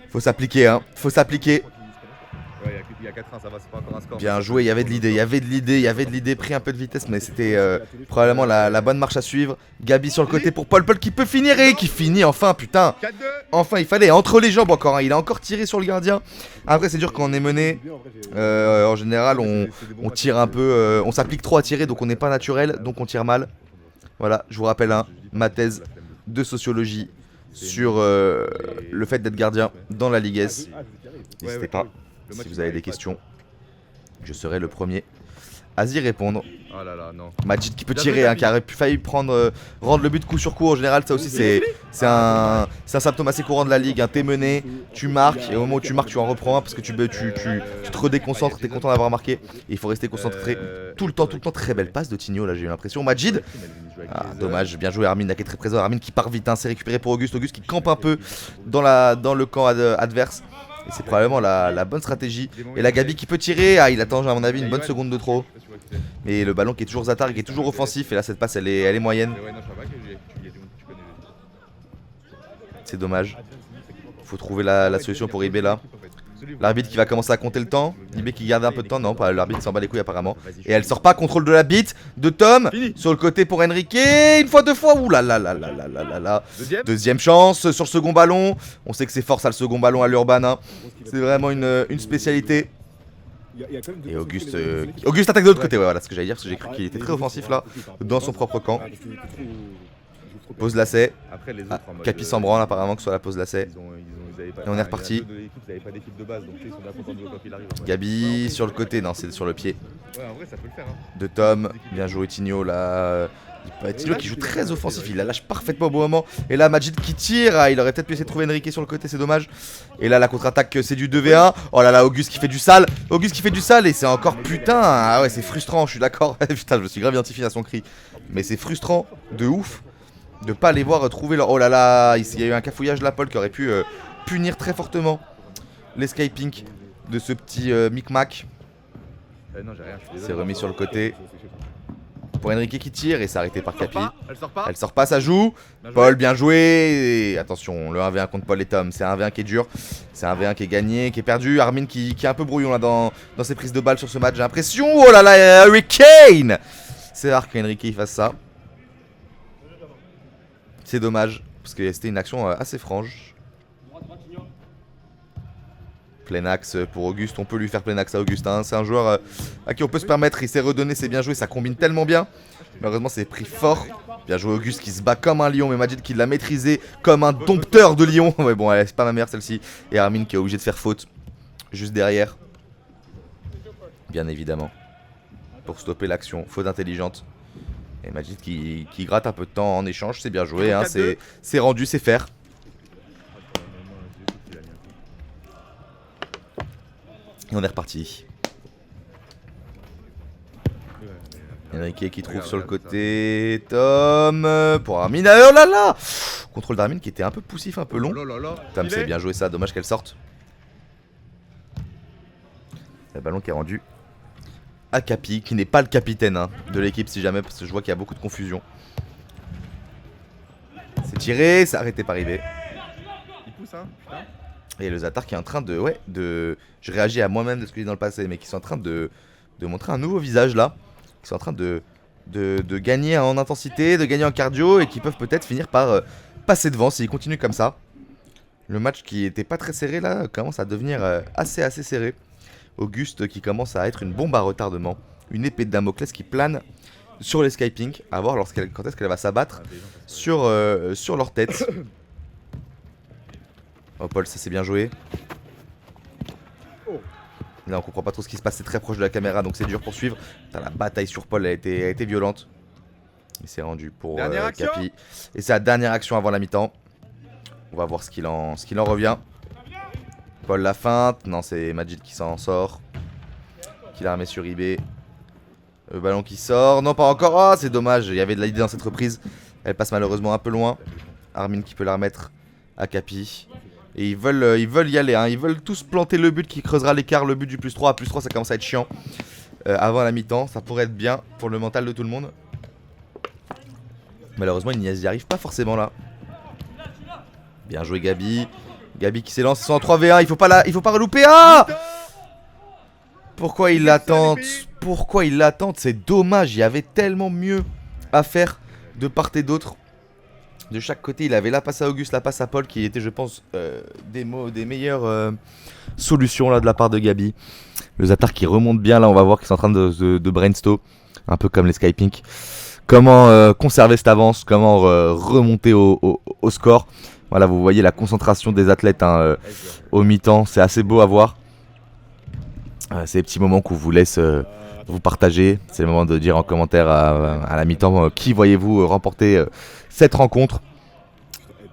Faut s'appliquer, hein. Faut s'appliquer. Ouais, il y a 4-1, ça va, c'est pas encore un score. Bien joué, il y avait de l'idée, il y avait de l'idée, il y avait de l'idée. Pris un peu de vitesse, mais c'était probablement la bonne marche à suivre. Gabi sur le côté pour Paul. Paul qui peut finir et qui finit enfin, putain. 4-2. Enfin, il fallait entre les jambes encore, hein. Il a encore tiré sur le gardien. Après, c'est dur quand on est mené. En général, on tire un peu. On s'applique trop à tirer, donc on n'est pas naturel, donc on tire mal. Voilà, je vous rappelle ma thèse de sociologie sur le fait d'être gardien dans la Ligue S. N'hésitez pas, si vous avez des questions, je serai le premier à y répondre. Oh là là, non. Majid qui peut tirer, hein, qui aurait failli rendre le but coup sur coup. En général, ça aussi, c'est un symptôme assez courant de la ligue. Hein. T'es mené, tu marques, et au moment où tu marques, tu en reprends un parce que tu te redéconcentres. T'es content d'avoir marqué. Et il faut rester concentré tout le temps. Très belle passe de Tigno, là, j'ai eu l'impression. Majid, dommage, bien joué. Armin, là, qui est très présent. Armin qui part vite, hein, c'est récupéré pour Auguste. Auguste qui campe un peu dans le camp adverse. Et c'est probablement la bonne stratégie. Et la Gabi qui peut tirer. Ah, il attend, à mon avis, une bonne seconde de trop. Mais le ballon qui est toujours Zatar, qui est toujours offensif. Et là, cette passe, elle est moyenne. C'est dommage. Faut trouver la solution pour Ibé là. L'arbitre qui va commencer à compter le temps. Ibé qui garde un peu de temps. Non, pas l'arbitre s'en bat les couilles apparemment. Et elle sort pas. Contrôle de la bite de Tom. Sur le côté pour Enrique. Une fois, 2 fois. Ouh là là là là là là là. Deuxième chance sur le second ballon. On sait que c'est fort ça, le second ballon à l'Urban. Hein. C'est vraiment une spécialité. Et Auguste attaque de l'autre côté. Ouais, voilà ce que j'allais dire. Parce que j'ai cru qu'il était très offensif là. Dans son propre camp. Pose lacet. Capi s'en branle apparemment que ce soit la pause lacet. Et on est reparti. Gabi sur le côté, non c'est sur le pied. De Tom, bien joué Tigno là. Tigno qui joue très offensif, il la lâche parfaitement au bon moment. Et là Majid qui tire, ah, il aurait peut-être pu essayer de trouver Enrique sur le côté, c'est dommage. Et là la contre-attaque c'est du 2v1. Oh là là, Auguste qui fait du sale. Auguste qui fait du sale et c'est encore putain. Ah ouais c'est frustrant, je suis d'accord. Putain je me suis grave identifié à son cri. Mais c'est frustrant de ouf de pas les voir trouver leur... Oh là là, il y a eu un cafouillage de la Paul qui aurait pu punir très fortement l'escaping de ce petit micmac. C'est remis sur le côté. Pour Enrique qui tire et c'est arrêté par Capi. Elle sort pas, ça joue. Paul bien joué. Et attention, le 1v1 contre Paul et Tom. C'est un 1v1 qui est dur. C'est un 1v1 qui est gagné, qui est perdu. Armin qui est un peu brouillon là dans ses prises de balles sur ce match. J'ai l'impression. Oh là là, Hurricane. C'est rare qu'Enrique fasse ça. C'est dommage, parce que c'était une action assez franche. Plein axe pour Auguste, on peut lui faire plein axe à Auguste. Hein. C'est un joueur à qui on peut se permettre, il s'est redonné, c'est bien joué, ça combine tellement bien. Malheureusement, c'est pris fort. Bien joué Auguste qui se bat comme un lion, mais Majid qui l'a maîtrisé comme un dompteur de lion. Ouais, bon, c'est pas ma mère celle-ci. Et Armin qui est obligé de faire faute juste derrière. Bien évidemment. Pour stopper l'action, faute intelligente. Et Majid qui gratte un peu de temps en échange, c'est bien joué, hein, c'est rendu, c'est faire. Et on est reparti. Enrique qui trouve sur le côté. Tom pour Armin. Oh là là. Contrôle d'Armin qui était un peu poussif, un peu long. Tom c'est bien joué ça, dommage qu'elle sorte. Le ballon qui est rendu à Capi, qui n'est pas le capitaine hein, de l'équipe si jamais, parce que je vois qu'il y a beaucoup de confusion. C'est tiré, c'est arrêté par Ibé. Il pousse hein, putain. Et le Zatar qui est en train de... Ouais, je réagis à moi-même de ce que j'ai dit dans le passé, mais qui sont en train de montrer un nouveau visage là. Qui sont en train de gagner en intensité, de gagner en cardio, et qui peuvent peut-être finir par passer devant s'ils continuent comme ça. Le match qui était pas très serré là, commence à devenir assez serré. Auguste qui commence à être une bombe à retardement. Une épée de Damoclès qui plane sur les Skyping. À voir quand est-ce qu'elle va s'abattre sur leur tête. Oh Paul, ça c'est bien joué. Là on comprend pas trop ce qui se passe, c'est très proche de la caméra donc c'est dur pour suivre. Putain, la bataille sur Paul a été violente. Il s'est rendu pour Dernière action. Capi. Et c'est la dernière action avant la mi-temps. On va voir ce qu'il en revient. Paul la feinte. Non, c'est Majid qui s'en sort. Qui la remet sur eBay. Le ballon qui sort. Non, pas encore. Oh, c'est dommage. Il y avait de l'idée dans cette reprise. Elle passe malheureusement un peu loin. Armin qui peut la remettre à Capi. Et ils veulent y aller. Hein. Ils veulent tous planter le but qui creusera l'écart. Le but du +3. À +3, ça commence à être chiant. Avant la mi-temps. Ça pourrait être bien pour le mental de tout le monde. Malheureusement, ils n'y arrivent pas forcément là. Bien joué Gabi. Gabi qui s'élance. Ils sont en 3v1. Il faut pas relouper. Ah! Pourquoi ils l'attendent? Pourquoi ils l'attendent? C'est dommage. Il y avait tellement mieux à faire de part et d'autre. De chaque côté, il avait la passe à Auguste, la passe à Paul qui était, je pense, des meilleures solutions là de la part de Gabi. Le Zatar qui remonte bien là. On va voir qu'ils sont en train de brainstorm. Un peu comme les Skypink. Comment conserver cette avance, comment remonter au score. Voilà, vous voyez la concentration des athlètes hein, au mi-temps, c'est assez beau à voir. C'est les petits moments qu'on vous laisse vous partager. C'est le moment de dire en commentaire à la mi-temps qui voyez-vous remporter cette rencontre.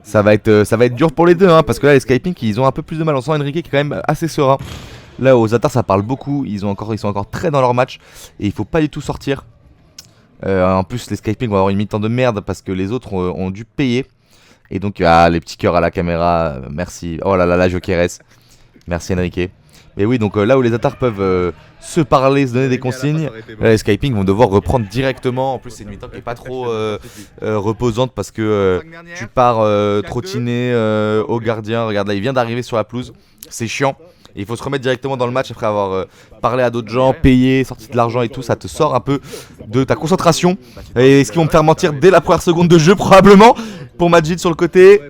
Ça va être dur pour les deux, hein, parce que là les Skypink ils ont un peu plus de mal. On sent Enrique qui est quand même assez serein. Là aux Zatar ça parle beaucoup, ils sont encore très dans leur match et il faut pas du tout sortir. En plus les Skypink vont avoir une mi-temps de merde parce que les autres ont dû payer. Et donc les petits cœurs à la caméra, merci. Oh là là, la Jokeres. Merci Enrique. Et oui, donc là où les Zatar peuvent se parler, se donner des consignes, les Skypink vont devoir reprendre directement. En plus c'est une mi-temps qui est pas trop reposante parce que tu pars trottiner au gardien. Regarde là, il vient d'arriver sur la pelouse. C'est chiant. Et il faut se remettre directement dans le match après avoir parlé à d'autres gens, payé, sorti de l'argent et tout. Ça te sort un peu de ta concentration. Et ce qu'ils vont me faire mentir dès la première seconde de jeu probablement. Pour Majid sur le côté.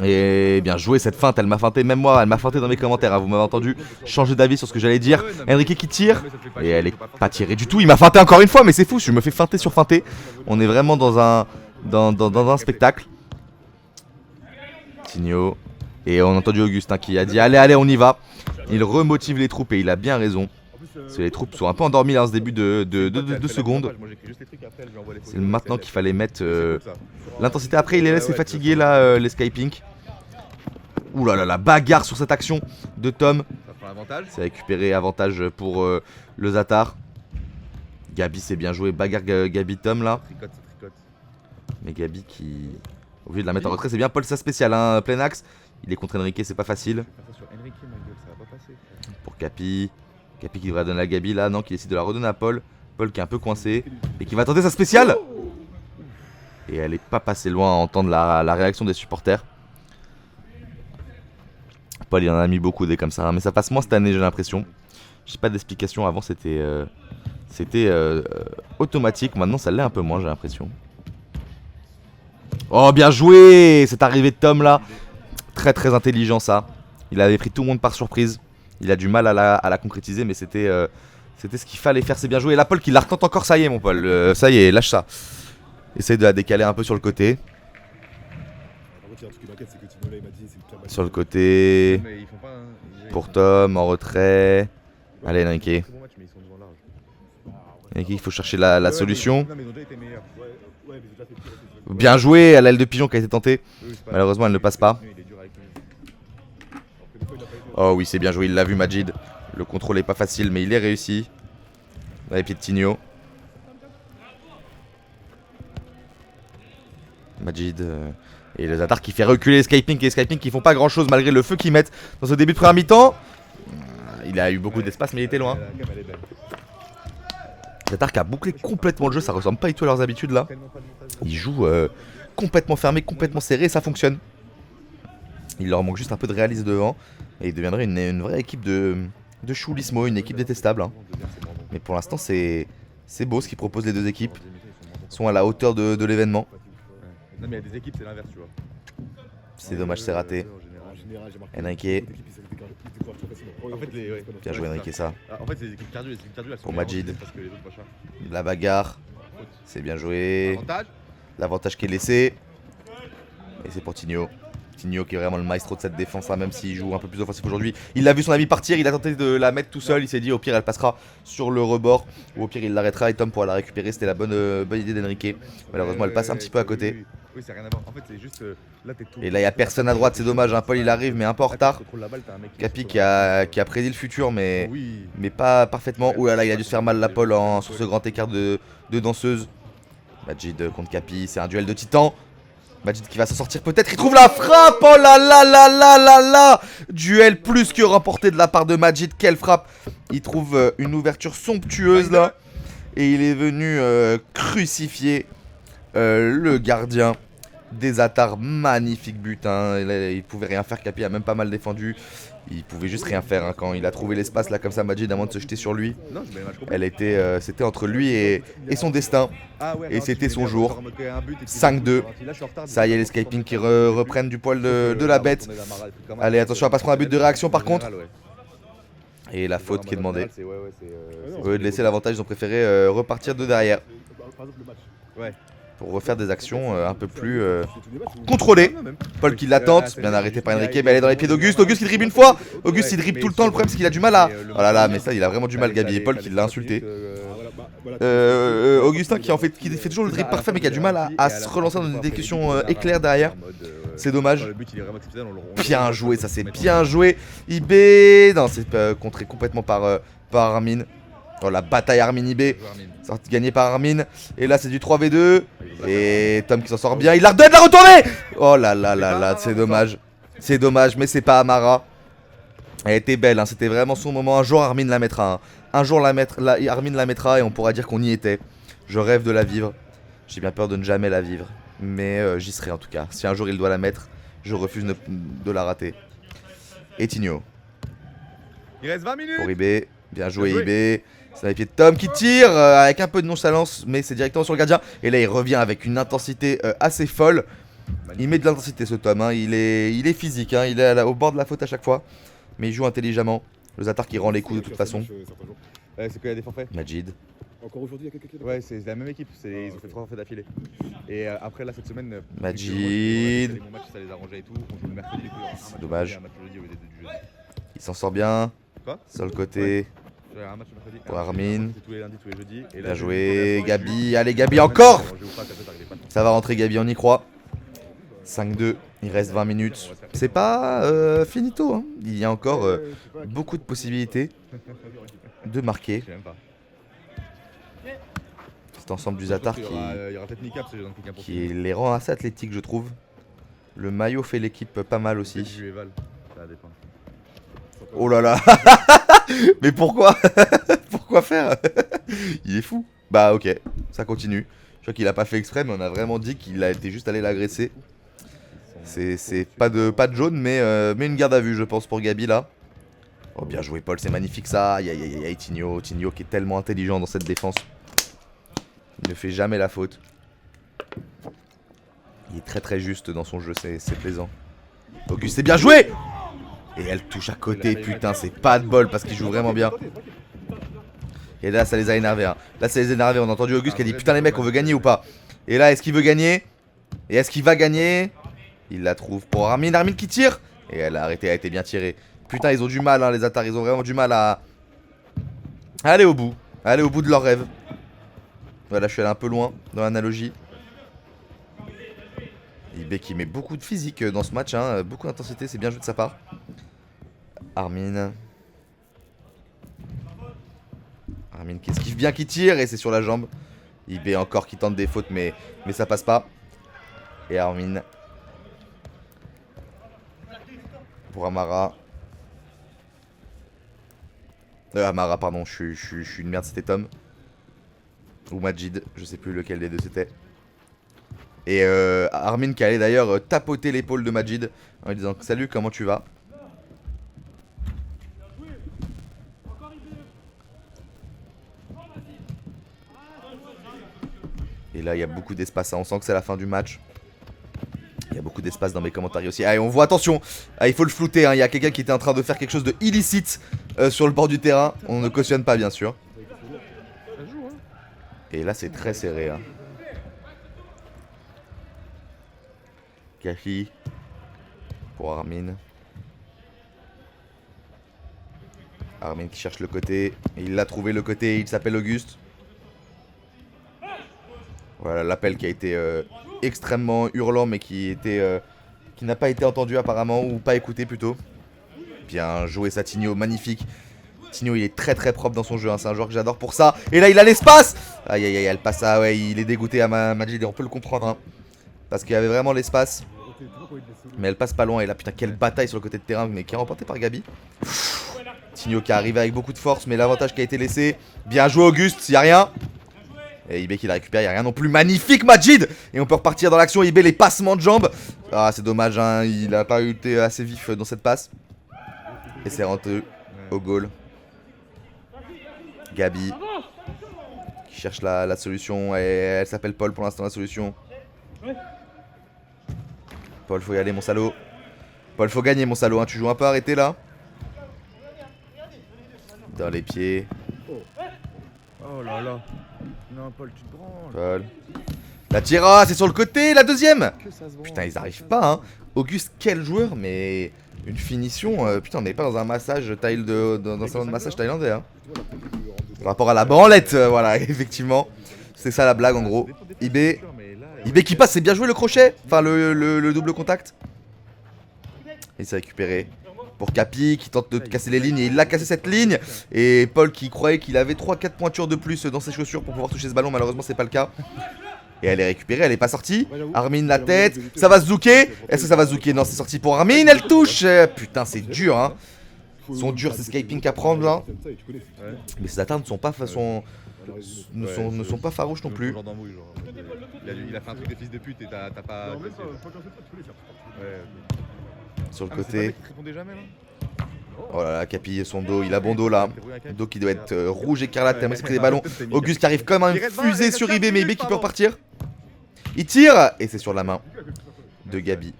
Et bien joué cette feinte, elle m'a feinté, même moi, elle m'a feinté dans mes commentaires. Hein, vous m'avez entendu changer d'avis sur ce que j'allais dire. Enrique qui tire. Et elle est pas tirée du tout. Il m'a feinté encore une fois, mais c'est fou, je me fais feinter sur feinter. On est vraiment dans un spectacle. Tigno. Et on a entendu Augustin qui a dit allez on y va. Il remotive les troupes et il a bien raison. Parce que les troupes sont un peu endormies là, en ce début de secondes. C'est maintenant qu'il fallait mettre l'intensité. Après il les laisse fatiguer là les Skypink. Ouh là là, la bagarre sur cette action de Tom. C'est récupéré avantage pour le Zatar. Gabi c'est bien joué, bagarre Gabi Tom là. Mais Gabi qui, au lieu de la mettre en retrait, c'est bien Paul sa spéciale hein, plein axe. Il est contre Enrique, c'est pas facile. Pour Capi. Capi qui devrait donner à Gabi là, non, qui décide de la redonner à Paul. Paul qui est un peu coincé et qui va tenter sa spéciale. Et elle est pas passée loin à entendre la réaction des supporters. Paul il en a mis beaucoup des comme ça, hein, mais ça passe moins cette année j'ai l'impression. J'ai pas d'explication, avant c'était automatique, maintenant ça l'est un peu moins j'ai l'impression. Oh bien joué cette arrivée de Tom là. Très très intelligent ça. Il avait pris tout le monde par surprise. Il a du mal à la concrétiser mais c'était ce qu'il fallait faire, c'est bien joué. Et là Paul qui la retente encore, ça y est mon Paul, ça y est, lâche ça. Essaye de la décaler un peu sur le côté. Sur le côté. Pour Tom, en retrait. Allez Enrique. Enrique il faut chercher la solution. Bien joué à l'aile de pigeon qui a été tentée. Malheureusement elle ne passe pas. Oh oui c'est bien joué, il l'a vu Majid. Le contrôle est pas facile mais il est réussi. Dans les pieds de Tigno. Majid et le Zatar qui fait reculer les Skypink. Et les Skypink qui font pas grand chose malgré le feu qu'ils mettent dans ce début de première mi-temps. Il a eu beaucoup d'espace mais il était loin. Zatar qui a bouclé complètement le jeu, ça ressemble pas du tout à leurs habitudes là. Ils jouent complètement fermé, complètement serré et ça fonctionne. Il leur manque juste un peu de réalisme devant. Et ils deviendraient une vraie équipe de Choulismo, une équipe détestable. Hein. Mais pour l'instant c'est beau ce qu'ils proposent les deux équipes. Ils sont à la hauteur de l'événement. Non mais il y a des équipes c'est l'inverse tu vois. C'est dommage c'est raté. Enrique. Bien joué Enrique ça. En fait c'est les équipes cardio, pour Majid. La bagarre. C'est bien joué. L'avantage qui est laissé. Et c'est pour Tigno. Tinio qui est vraiment le maestro de cette défense, hein, même s'il joue un peu plus offensif aujourd'hui. Il a vu son ami partir, il a tenté de la mettre tout seul, il s'est dit au pire elle passera sur le rebord, ou au pire il l'arrêtera et Tom pourra la récupérer, c'était la bonne idée d'Enrique. Malheureusement elle passe un petit peu à côté. Oui, c'est rien à voir. En fait, c'est juste là, t'es tout. Et là il n'y a personne à droite, c'est dommage, hein. Paul il arrive mais un peu en retard. Capi qui a prédit le futur mais pas parfaitement. Ouh là là, il a dû se faire mal la Paul sur ce grand écart de danseuse. Majid contre Capi, c'est un duel de titans. Majid qui va s'en sortir peut-être, il trouve la frappe. Oh là là là là là là. Duel plus que remporté de la part de Majid, quelle frappe. Il trouve une ouverture somptueuse là. Et il est venu crucifier le gardien des Atars. Magnifique but, hein. Il pouvait rien faire, Capi a même pas mal défendu. Il pouvait juste rien faire, hein. Quand il a trouvé l'espace là comme ça, Majid, à moins de se jeter sur lui. C'était entre lui et son destin. Et c'était son jour. 5-2. Ça y est, les Skyping qui reprennent du poil de la bête. Allez, attention à pas se prendre un but de réaction par contre. Et la faute qui est demandée. Au lieu de laisser l'avantage, ils ont préféré repartir de derrière. Pour refaire des actions un peu plus contrôlées. Paul qui l'attente, bien arrêté par Enrique, mais elle est dans les pieds d'Auguste. Auguste qui dribble une fois. Auguste il dribble tout le temps, le problème c'est qu'il a du mal à... Oh là là, mais ça il a vraiment du mal, Gabi. Et Paul qui l'a insulté. Augustin qui fait toujours le dribble parfait mais qui a du mal à se relancer dans une exécution éclair derrière. C'est dommage. Bien joué, ça c'est bien joué. IB, non c'est contré complètement par Armin. Oh la bataille Armin-IB, gagné par Armin. Et là c'est du 3v2. Et Tom qui s'en sort bien, il la redonne, la retournée. Oh là là là là, c'est dommage. C'est dommage, mais c'est pas Amara. Elle était belle, hein. C'était vraiment son moment. Un jour Armin la mettra, hein. Un jour Armin la mettra et on pourra dire qu'on y était. Je rêve de la vivre. J'ai bien peur de ne jamais la vivre. Mais j'y serai en tout cas. Si un jour il doit la mettre, je refuse de la rater. Et Tinio. Il reste 20 minutes. Pour IB, bien joué IB. C'est dans les pieds de Tom qui tire avec un peu de nonchalance, mais c'est directement sur le gardien. Et là il revient avec une intensité assez folle. Il met de l'intensité ce Tom, hein. Il est physique, hein. Il est au bord de la faute à chaque fois. Mais il joue intelligemment. Le Zatar qui rend les coups de toute façon. C'est qu'il y a des forfaits. Majid. Encore aujourd'hui, il y a quelqu'un. Ouais, c'est la même équipe. Ils ont fait 3 forfaits d'affilée. Et après, là, cette semaine. Majid. Mon match, ça les arrangeait et tout. On joue le mercredi, du coup, c'est dommage. Un match le jeudi au lieu du jeudi. Il s'en sort bien. Quoi sur le côté. Ouais. Un match le mercredi. Pour Armin. Tous les lundis, tous les jeudis. Et là, bien joué. Gabi. Allez, Gabi encore. Ça va rentrer, Gabi, on y croit. 5-2. Il reste 20 minutes. C'est pas finito, hein. Il y a encore beaucoup de possibilités de marquer. Cet ensemble du Zatar qui les rend assez athlétiques, je trouve. Le maillot fait l'équipe pas mal aussi. Oh là là. Mais pourquoi? Pourquoi faire? Il est fou. Bah ok, ça continue. Je crois qu'il a pas fait exprès, mais on a vraiment dit qu'il a été juste allé l'agresser. C'est pas de jaune, mais une garde à vue, je pense, pour Gabi là. Oh, bien joué, Paul, c'est magnifique ça. Aïe aïe aïe aïe, Tinio qui est tellement intelligent dans cette défense. Il ne fait jamais la faute. Il est très très juste dans son jeu, c'est plaisant. Auguste, c'est bien joué. Et elle touche à côté, putain, c'est pas de bol parce qu'il joue vraiment bien. Et là, ça les a énervés, hein. Là, ça les a énervés. On a entendu Auguste qui a dit putain, les mecs, on veut gagner ou pas? Et là, est-ce qu'il veut gagner? Et est-ce qu'il va gagner? Il la trouve pour Armin. Armin qui tire. Et elle a arrêté, elle a été bien tirée. Putain, ils ont du mal, hein, les Atars. Ils ont vraiment du mal à aller au bout. À aller au bout de leur rêve. Voilà, je suis allé un peu loin dans l'analogie. IB qui met beaucoup de physique dans ce match, hein. Beaucoup d'intensité, c'est bien joué de sa part. Armin. Armin qui esquive bien, qui tire et c'est sur la jambe. IB encore qui tente des fautes mais ça passe pas. Et Armin. Pour Amara. Amara, pardon, je suis une merde, c'était Tom. Ou Majid, je sais plus lequel des deux c'était. Et Armin qui allait d'ailleurs tapoter l'épaule de Majid en lui disant salut, comment tu vas? Et là il y a beaucoup d'espace, on sent que c'est la fin du match. Il y a beaucoup d'espace dans mes commentaires aussi. Allez, on voit, attention, il faut le flouter, hein. Il y a quelqu'un qui était en train de faire quelque chose de illicite sur le bord du terrain. On ne cautionne pas bien sûr. Et là c'est très serré, hein. Kahi. pour Armin. Armin qui cherche le côté. Il l'a trouvé le côté, il s'appelle Auguste. Voilà l'appel qui a été extrêmement hurlant mais qui n'a pas été entendu apparemment ou pas écouté plutôt. Bien joué ça Tigno, magnifique. Tigno il est très très propre dans son jeu, hein. C'est un joueur que j'adore pour ça. Et là il a l'espace. Aïe aïe aïe, elle passe à, ouais, il est dégoûté à Majid et on peut le comprendre, hein. Parce qu'il y avait vraiment l'espace. Mais elle passe pas loin et là putain quelle bataille sur le côté de terrain mais qui est remportée par Gabi. Tigno qui est arrivé avec beaucoup de force mais l'avantage qui a été laissé. Bien joué Auguste, y'a rien. Et IB qui la récupère, y'a rien non plus. Magnifique Majid. Et on peut repartir dans l'action, IB les passements de jambes. Ah c'est dommage, hein, il a pas été assez vif dans cette passe. Et c'est rentré au goal. Gabi qui cherche la solution et elle s'appelle Paul pour l'instant la solution. Paul faut y aller mon salaud. Paul faut gagner mon salaud, hein. Tu joues un peu arrêté là. Dans les pieds. Oh là là. Non Paul tu te branles. Paul. La tira, c'est sur le côté, la deuxième. Putain ils arrivent pas, hein. Auguste quel joueur mais une finition. Putain on n'est pas dans un massage dans un salon de massage thaïlandais, hein. Par rapport à la branlette, voilà effectivement. C'est ça la blague en gros. IB qui passe, c'est bien joué le crochet. Enfin le double contact. Et c'est récupéré pour Capi qui tente de casser les lignes et il a cassé cette ligne. Et Paul qui croyait qu'il avait 3-4 pointures de plus dans ses chaussures pour pouvoir toucher ce ballon, malheureusement c'est pas le cas. Et elle est récupérée, elle est pas sortie. Armin la tête, ça va se zouker. Est-ce que ça va se zouker? Non c'est sorti pour Armin, elle touche. Putain c'est dur, hein. Ils sont durs ces scaping à prendre là. Mais ces atteintes ne sont pas ne sont pas farouches non plus. Il a fait un truc de fils de pute et t'as pas. Sur le côté. Oh là là, Capi son dos, il a bon dos là. Dos qui doit être rouge écarlate tellement il s'est pris des ballons. Auguste qui arrive comme un fusée sur IB, mais IB qui peut repartir. Il tire et c'est sur la main de Gabi.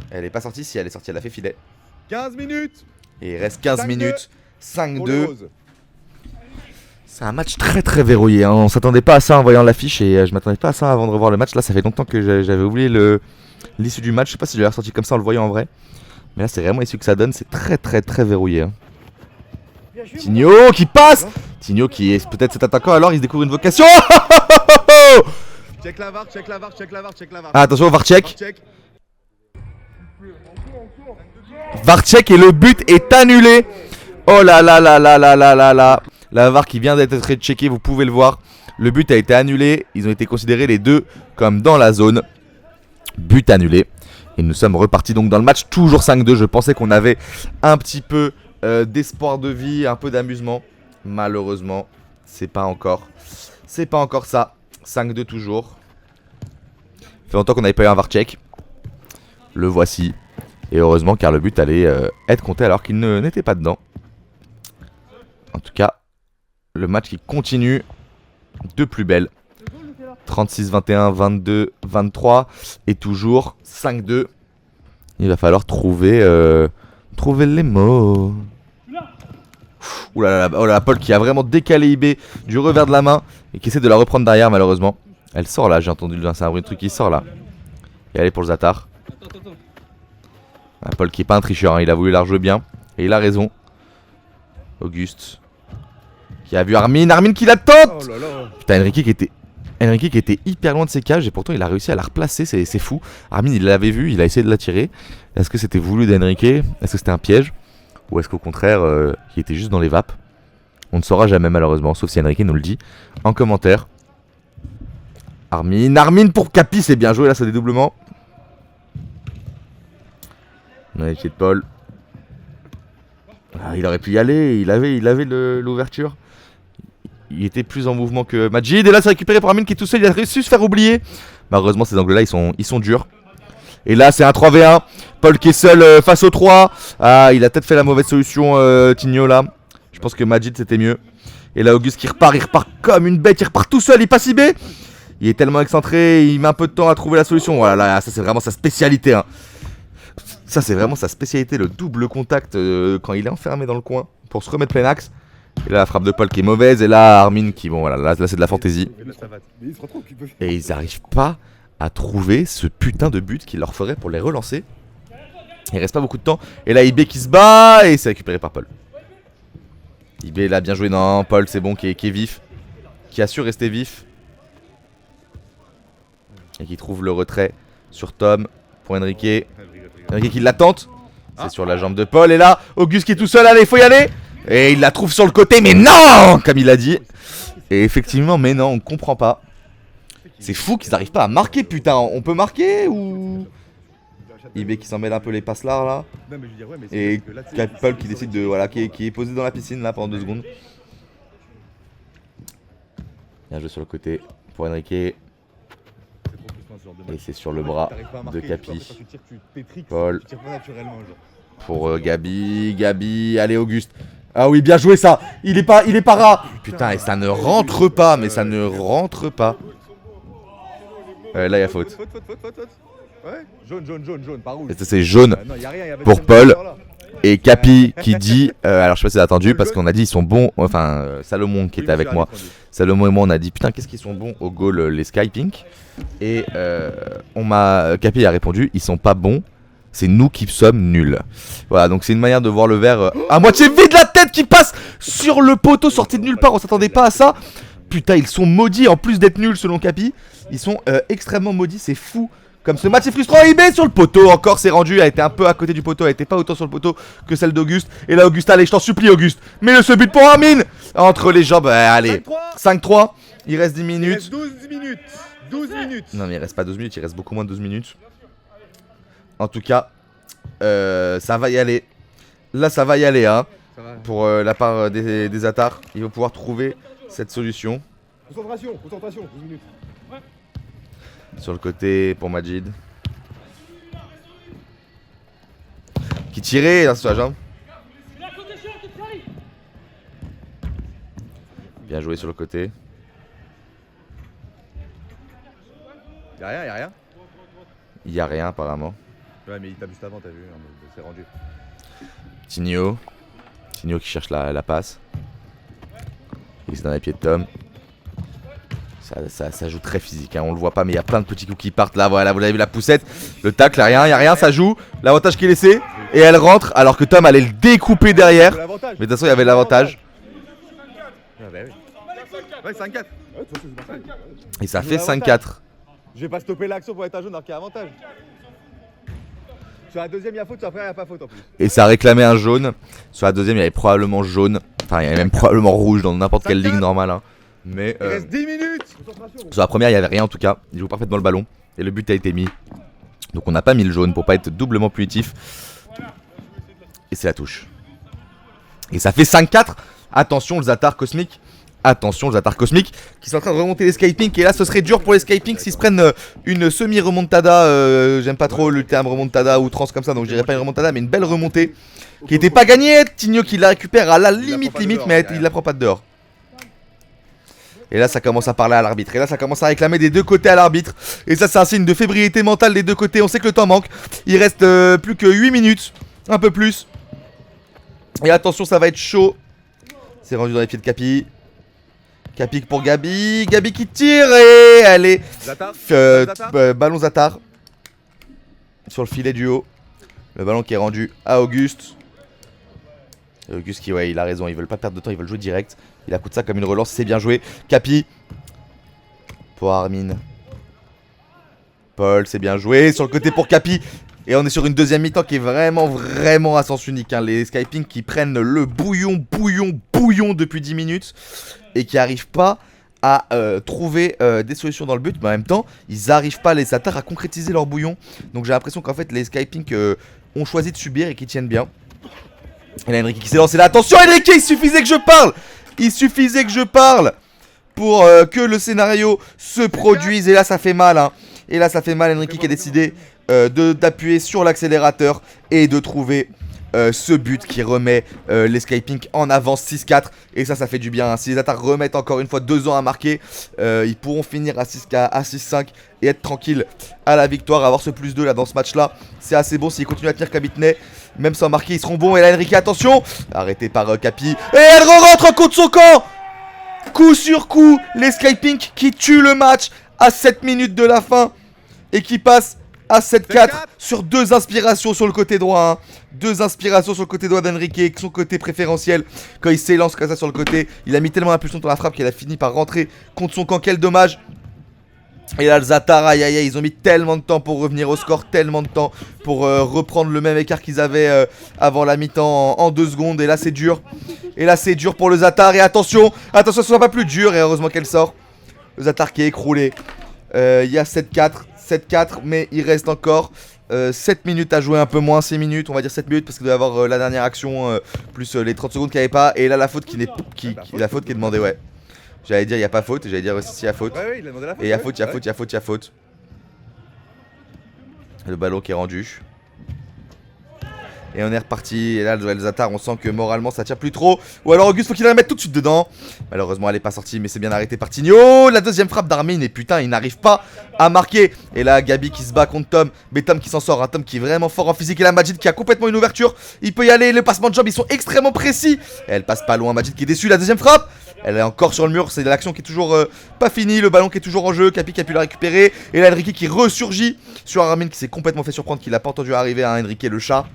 Elle est pas sortie, si elle est sortie elle a fait filet. 15 minutes. Et il reste 15 minutes. 5-2. C'est un match très très verrouillé, hein. On s'attendait pas à ça en voyant l'affiche et je m'attendais pas à ça avant de revoir le match. Là ça fait longtemps que j'avais oublié l'issue du match. Je sais pas si je l'avais ressenti comme ça en le voyant en vrai. Mais là c'est vraiment l'issue que ça donne, c'est très très très verrouillé, hein. Tigno qui passe. Tigno qui est peut-être cet attaquant alors il se découvre une vocation. Check la VAR, check la VAR, check la VAR, check la VAR. Ah, attention VAR check. VAR check et le but est annulé. Oh là là là là là là là là. La VAR qui vient d'être checkée, vous pouvez le voir. Le but a été annulé. Ils ont été considérés les deux comme dans la zone. But annulé. Et nous sommes repartis donc dans le match. Toujours 5-2. Je pensais qu'on avait un petit peu d'espoir de vie, un peu d'amusement. Malheureusement, c'est pas encore. C'est pas encore ça. 5-2 toujours. Ça fait longtemps qu'on n'avait pas eu un VAR check. Le voici. Et heureusement car le but allait être compté alors qu'il n'était pas dedans. En tout cas, le match qui continue de plus belle. 36-21, 22-23 et toujours 5-2. Il va falloir trouver les mots. Ouh là là, oh là là, Paul qui a vraiment décalé IB du revers de la main et qui essaie de la reprendre derrière malheureusement. Elle sort là, j'ai entendu, c'est un bruit de truc qui sort là. Et elle est pour le Zatar. Ah, Paul qui est pas un tricheur, hein, il a voulu la rejouer bien. Et il a raison. Auguste qui a vu Armin qui la tente. Putain, Enrique qui était hyper loin de ses cages et pourtant il a réussi à la replacer, c'est fou. Armin il l'avait vu, il a essayé de la tirer. Est-ce que c'était voulu d'Enrique? Est-ce que c'était un piège? Ou est-ce qu'au contraire il était juste dans les vapes? On ne saura jamais malheureusement, sauf si Enrique nous le dit en commentaire. Armin pour Capi, c'est bien joué là ce dédoublement. On a les pieds de Paul. Ah, il aurait pu y aller, il avait l'ouverture. Il était plus en mouvement que Majid. Et là c'est récupéré par Armin qui est tout seul, il a réussi à se faire oublier. Malheureusement ces angles là ils sont durs. Et là c'est un 3v1. Paul qui est seul face au 3. Ah il a peut-être fait la mauvaise solution Tigno là. Je pense que Majid c'était mieux. Et là Auguste qui repart, il repart comme une bête, il repart tout seul, il passe IB. Il est tellement excentré, il met un peu de temps à trouver la solution. Voilà, là, ça c'est vraiment sa spécialité, hein. Ça c'est vraiment sa spécialité, le double contact quand il est enfermé dans le coin pour se remettre plein axe. Et là la frappe de Paul qui est mauvaise et là Armin qui, bon voilà, là c'est de la fantaisie. Et ils n'arrivent pas à trouver ce putain de but qui leur ferait pour les relancer. Il reste pas beaucoup de temps. Et là, IB qui se bat et c'est récupéré par Paul. IB là, bien joué. Non, Paul, c'est bon, qui est vif. Qui a su rester vif. Et qui trouve le retrait sur Tom pour Enrique. Enrique qui l'attente. C'est sur la jambe de Paul. Et là, Auguste qui est tout seul. Allez, faut y aller. Et il la trouve sur le côté. Mais non, comme il a dit. Et effectivement, mais non, on comprend pas. C'est fou qu'ils n'arrivent pas à marquer, putain. On peut marquer ou... IB qui s'en mêle un peu les passes là. Et Paul qui décide de... Voilà, qui est posé dans la piscine là pendant 2 secondes. Bien joué sur le côté pour Enrique. Et c'est sur le bras de Capi. Paul. Pour Gabi. Gabi, allez Auguste. Ah oui, bien joué ça. Il est pas rat. Putain, et ça ne rentre pas, mais ça ne rentre pas. Là, il y a faute. Ouais, jaune, pas rouge. C'est jaune pour Paul. Et Capi qui dit, alors je sais pas si c'est attendu parce qu'on a dit ils sont bons, enfin Salomon qui était avec moi, Salomon et moi on a dit putain qu'est-ce qu'ils sont bons au goal les Skypink. Et Capi a répondu ils sont pas bons, c'est nous qui sommes nuls. Voilà, donc c'est une manière de voir le verre à moitié vide, la tête qui passe sur le poteau sorti de nulle part, on s'attendait pas à ça. Putain, ils sont maudits en plus d'être nuls selon Capi, ils sont extrêmement maudits, c'est fou. Comme ce match est frustrant, IB sur le poteau, encore c'est rendu, elle était un peu à côté du poteau, elle était pas autant sur le poteau que celle d'Auguste. Et là Auguste, allez je t'en supplie Auguste, mets-le ce but pour Armin. Entre les jambes, allez, 5-3, il reste 10 minutes. Il reste 12 minutes. Non mais il reste pas 12 minutes, il reste beaucoup moins de 12 minutes. En tout cas, ça va y aller. Là ça va y aller hein, pour la part des Atars, il va pouvoir trouver cette solution. Concentration, 12 minutes. Sur le côté pour Majid. Qui tirait là sur la jambe. Bien joué sur le côté. Y'a rien. Il y a rien apparemment. Ouais mais il t'a juste avant, t'as vu, c'est rendu. Tigno qui cherche la passe. Il est dans les pieds de Tom. Ça joue très physique, hein. On le voit pas mais il y a plein de petits coups qui partent là, voilà, vous avez vu la poussette, le tacle, y a rien, ça joue, l'avantage qui est laissé, et elle rentre alors que Tom allait le découper derrière, mais de toute façon il y avait l'avantage. Ouais 5-4. Et ça fait 5-4. Je vais pas stopper l'action pour être un jaune alors qu'il y a avantage. Sur la deuxième il y a faute, sur la première il y a pas faute en plus. Et ça réclamait un jaune, sur la deuxième il y avait probablement jaune, enfin il y avait même probablement rouge dans n'importe quelle ligue normale hein. Mais il reste 10 minutes. Sur la première il y avait rien en tout cas, il joue parfaitement le ballon et le but a été mis. Donc on n'a pas mis le jaune pour pas être doublement punitif. Et c'est la touche. Et ça fait 5-4. Attention les Atars cosmiques. Attention les Atars cosmiques qui sont en train de remonter les Skypink. Et là ce serait dur pour les Skypink s'ils se prennent une semi-remontada. J'aime pas trop le terme remontada ou trans comme ça, donc je dirais pas une remontada mais une belle remontée. Qui était pas gagnée. Tigno qui la récupère à la limite mais il la prend pas de dehors. Et là ça commence à parler à l'arbitre. Et là ça commence à réclamer des deux côtés à l'arbitre. Et ça c'est un signe de fébrilité mentale des deux côtés. On sait que le temps manque. Il reste plus que 8 minutes. Un peu plus. Et attention ça va être chaud. C'est rendu dans les pieds de Capi. Capi pour Gabi. Gabi qui tire et allez. Ballon Zatar. Sur le filet du haut. Le ballon qui est rendu à Auguste. Et Auguste qui ouais il a raison. Ils veulent pas perdre de temps. Ils veulent jouer direct. Il accoute ça comme une relance, c'est bien joué. Capi. Pour Armin. Paul, c'est bien joué. Sur le côté pour Capi. Et on est sur une deuxième mi-temps qui est vraiment à sens unique. Hein. Les Skypink qui prennent le bouillon depuis 10 minutes. Et qui n'arrivent pas à trouver des solutions dans le but. Mais en même temps, ils n'arrivent pas, les Atars, à concrétiser leur bouillon. Donc j'ai l'impression qu'en fait, les Skypink ont choisi de subir et qui tiennent bien. Et là, Enrique qui s'est lancé là. Attention, Enrique, il suffisait que je parle. Il suffisait que je parle pour que le scénario se produise. Et là ça fait mal hein. Et là ça fait mal. Enrique qui a décidé d'appuyer sur l'accélérateur et de trouver ce but qui remet les Skypink en avance 6-4. Et ça fait du bien hein. Si les Atars remettent encore une fois 2 ans à marquer, ils pourront finir à 6-5 et être tranquilles à la victoire. Avoir ce +2 là dans ce match là, c'est assez bon. S'ils continuent à tenir comme Itney, même sans marquer ils seront bons. Et là Enrique attention, arrêté par Capi. Et elle rentre contre son camp. Coup sur coup, les Skypink qui tuent le match à 7 minutes de la fin. Et qui passent à 7-4 sur 2 inspirations sur le côté droit. 2 inspirations sur le côté droit d'Enrique, son côté préférentiel. Quand il s'élance comme ça sur le côté, il a mis tellement d'impulsion dans la frappe qu'il a fini par rentrer contre son camp. Quel dommage. Et là le Zatar, aïe aïe aïe, ils ont mis tellement de temps pour revenir au score, tellement de temps pour reprendre le même écart qu'ils avaient avant la mi-temps en 2 secondes. Et là c'est dur. Et là c'est dur pour le Zatar. Et attention, attention, ce soit pas plus dur. Et heureusement qu'elle sort. Le Zatar qui est écroulé. Il y a 7-4, 7-4, mais il reste encore 7 minutes à jouer, un peu moins, 6 minutes, on va dire 7 minutes parce qu'il doit y avoir la dernière action plus les 30 secondes qu'il n'y avait pas. Et là la faute la faute qui est demandée, ouais. J'allais dire il n'y a pas faute, j'allais dire aussi il y a faute. Ouais, il a demandé la faute. Et il y a faute, il y a faute, il y a faute, il y a faute. Le ballon qui est rendu. Et on est reparti. Et là, le Zatar, on sent que moralement ça tire plus trop. Ou alors Auguste, faut qu'il la mette tout de suite dedans. Malheureusement, elle est pas sortie, mais c'est bien arrêté par Tigno. La deuxième frappe d'Armin. Et putain, il n'arrive pas à marquer. Et là, Gabi qui se bat contre Tom. Mais Tom qui s'en sort. Un Tom qui est vraiment fort en physique. Et là, Majid qui a complètement une ouverture. Il peut y aller. Le passement de job, ils sont extrêmement précis. Et elle passe pas loin. Majid qui est déçu. La deuxième frappe. Elle est encore sur le mur, c'est l'action qui est toujours pas finie, le ballon qui est toujours en jeu, Capi qui a pu la récupérer. Et là Enrique qui ressurgit sur Armin qui s'est complètement fait surprendre, qu'il a pas entendu arriver à Enrique le chat.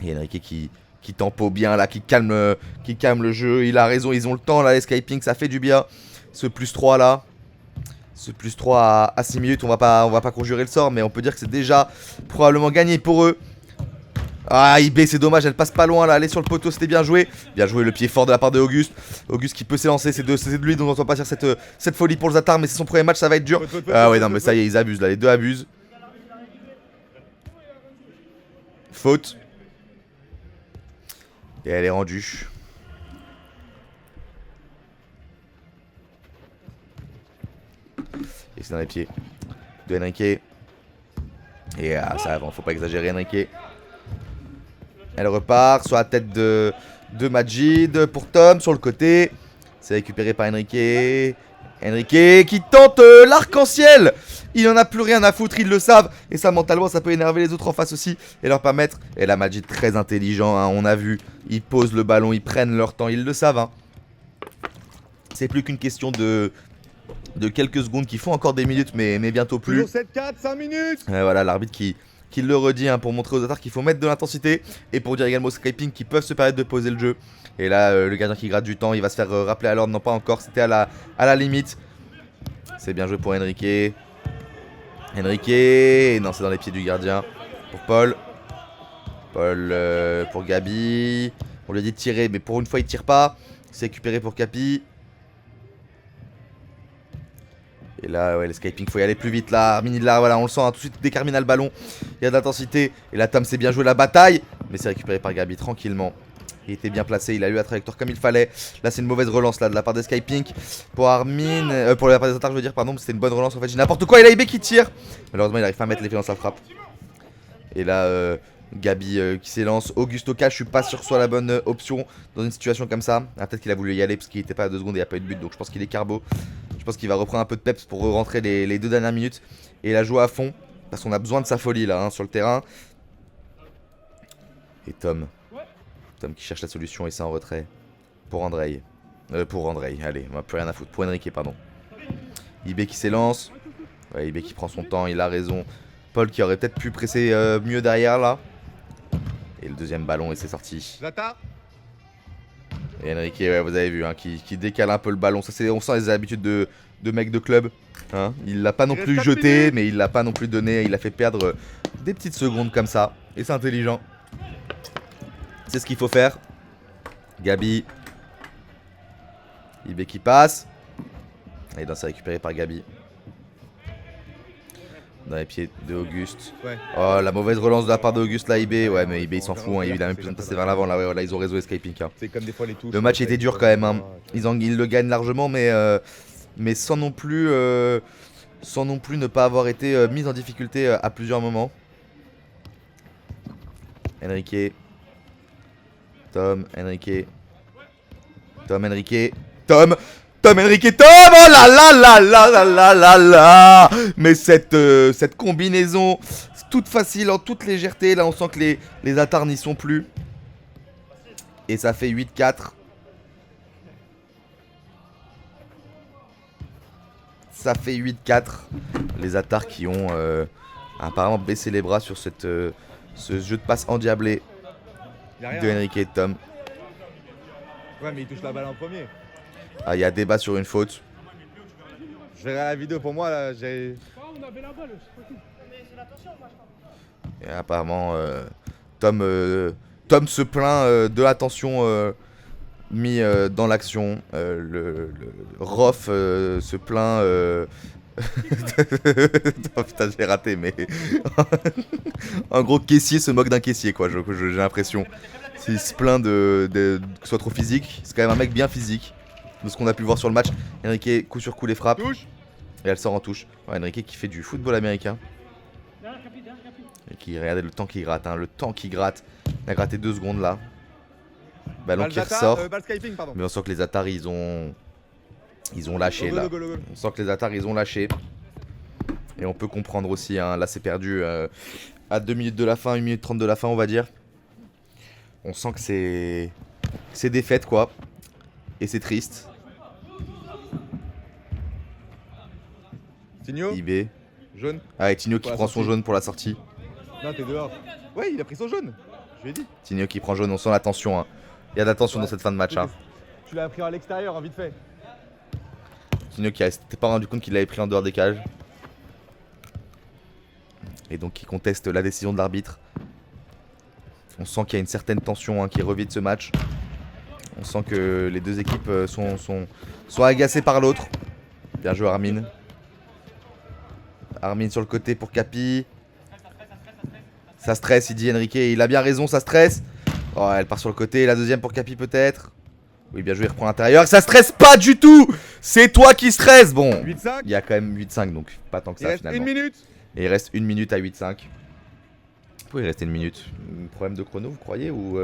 Et Enrique qui tempo bien là, qui calme le jeu, il a raison, ils ont le temps là les Skyping, ça fait du bien. Ce plus 3 là, ce plus 3 à 6 minutes, on va pas conjurer le sort, mais on peut dire que c'est déjà probablement gagné pour eux. Ah, IB, c'est dommage, elle passe pas loin là, elle est sur le poteau, c'était bien joué. Bien joué, le pied fort de la part de Auguste. Auguste qui peut s'élancer, c'est de lui dont on doit pas dire cette folie pour le Zatar, mais c'est son premier match, ça va être dur. Ah ouais, non, mais ça y est, ils abusent là, les deux abusent. Faute. Et elle est rendue. Et c'est dans les pieds de Enrique. Et ça avance, faut pas exagérer Enrique. Elle repart sur la tête de Majid pour Tom sur le côté. C'est récupéré par Enrique. Enrique qui tente l'arc-en-ciel. Il en a plus rien à foutre, ils le savent. Et ça mentalement ça peut énerver les autres en face aussi. Et leur permettre. Et là Majid très intelligent, hein, on a vu. Ils posent le ballon, ils prennent leur temps, ils le savent. Hein. C'est plus qu'une question de quelques secondes qui font encore des minutes mais bientôt plus. Toujours 7-4, 5 minutes. Voilà l'arbitre qui le redit hein, pour montrer aux Zatar qu'il faut mettre de l'intensité et pour dire également aux Skyping qu'ils peuvent se permettre de poser le jeu. Et là le gardien qui gratte du temps, il va se faire rappeler à l'ordre, non pas encore, c'était à la limite. C'est bien joué pour Enrique. Et non, c'est dans les pieds du gardien pour Paul. Paul pour Gabi. On lui a dit de tirer mais pour une fois il tire pas. C'est récupéré pour Capi. Et là, ouais, les Skyping, faut y aller plus vite là. Armin, là, voilà, on le sent, hein, tout de suite, dès qu'Armin a le ballon, il y a de l'intensité. Et là, Tom s'est bien joué la bataille, mais c'est récupéré par Gabi tranquillement. Il était bien placé, il a eu la trajectoire comme il fallait. Là, c'est une mauvaise relance là de la part des Skyping. Pour Armin, pour la part des Zatar, je veux dire, pardon, c'était une bonne relance en fait. J'ai n'importe quoi, il a IB qui tire. Malheureusement, il arrive pas à mettre l'effet dans sa frappe. Et là, Gabi qui s'élance. Augusto K, je suis pas sûr que ce soit la bonne option dans une situation comme ça. Ah, peut-être qu'il a voulu y aller parce qu'il était pas à 2 secondes et il n'y a pas eu de but, donc je pense qu'il est carbo. Je pense qu'il va reprendre un peu de peps pour rentrer les 2 dernières minutes et la jouer à fond. Parce qu'on a besoin de sa folie là hein, sur le terrain. Et Tom qui cherche la solution et c'est en retrait. Pour Andrei. Allez, on va plus rien à foutre. Pour Enrique, pardon. IB qui s'élance. Ouais, IB qui prend son temps, il a raison. Paul qui aurait peut-être pu presser mieux derrière là. Et le deuxième ballon et c'est sorti. Zatar. Et Enrique, ouais, vous avez vu, hein, qui décale un peu le ballon. Ça, on sent les habitudes de mec de club. Hein. Il l'a pas non plus jeté, mais il l'a pas non plus donné. Il a fait perdre des petites secondes comme ça. Et c'est intelligent. C'est ce qu'il faut faire. Gabi. IB qui passe. Et là, c'est récupéré par Gabi. Dans les pieds de Auguste. Ouais. Oh, la mauvaise relance de la part d'Auguste, là, IB. Ouais, mais IB, il s'en fout. Hein. Il a même plus de passer vers l'avant. Là, ouais, là, ils ont réseau Escaping. Hein. C'est comme des fois les touches. Le match était dur quand même. Hein. Ils le gagnent largement, mais sans non plus ne pas avoir été mis en difficulté à plusieurs moments. Enrique. Tom, Enrique. Tom, Enrique. Tom Enrique, Tom. Oh là là là là là là là là. Mais cette combinaison toute facile, en toute légèreté. Là on sent que les Zatar n'y sont plus. Et ça fait 8-4. Ça fait 8-4. Les Atars qui ont apparemment baissé les bras sur ce jeu de passe endiablé Derrière, de Enrique et de Tom. Ouais, mais il touche la balle en premier. Ah, il y a débat sur une faute. Je verrai la vidéo pour moi là. J'ai. Et apparemment, Tom se plaint de l'attention mis dans l'action. Le Rof se plaint. Oh, putain, j'ai raté, mais. En gros, caissier se moque d'un caissier, quoi. J'ai l'impression. S'il se plaint que ce soit trop physique, c'est quand même un mec bien physique. De ce qu'on a pu voir sur le match. Enrique, coup sur coup, les frappes. Touche. Et elle sort en touche. Ouais, Enrique qui fait du football américain. Et qui, regardez le temps qu'il gratte, hein, le temps qu'il gratte. Il a gratté 2 secondes là. Ballon qui ressort. Balle Skyping, pardon. Mais on sent que les Atars ils ont lâché là. On sent que les Atars ils ont lâché. Et on peut comprendre aussi, hein, là c'est perdu à 2 minutes de la fin, 1 minute 30 de la fin on va dire. On sent que c'est défaite quoi. Et c'est triste. Tigno. IB. Jaune. Ah, et Tigno qui Pour la prend son sortie. jaune pour la sortie. Non, t'es dehors. Ouais, il a pris son jaune. Je lui ai dit. Tigno qui prend jaune, on sent la tension. Hein. Il y a de la tension dans cette fin de match. Hein. Tu l'as pris à l'extérieur, hein, vite fait. Tigno qui s'était pas rendu compte qu'il l'avait pris en dehors des cages. Et donc qui conteste la décision de l'arbitre. On sent qu'il y a une certaine tension hein, qui revit de ce match. On sent que les deux équipes sont agacées par l'autre. Bien joué Armin. Armin sur le côté pour Capi. Ça stresse, il dit Enrique. Il a bien raison, ça stresse. Oh, elle part sur le côté. La deuxième pour Capi peut-être. Oui, bien joué, il reprend l'intérieur. Ça stresse pas du tout. C'est toi qui stresse. Bon, 8-5. il y a quand même 8-5, donc pas tant que Il ça reste finalement. 1 minute. Et il reste 1 minute à 8-5. Vous pouvez rester 1 minute. Problème de chrono, vous croyez? Ou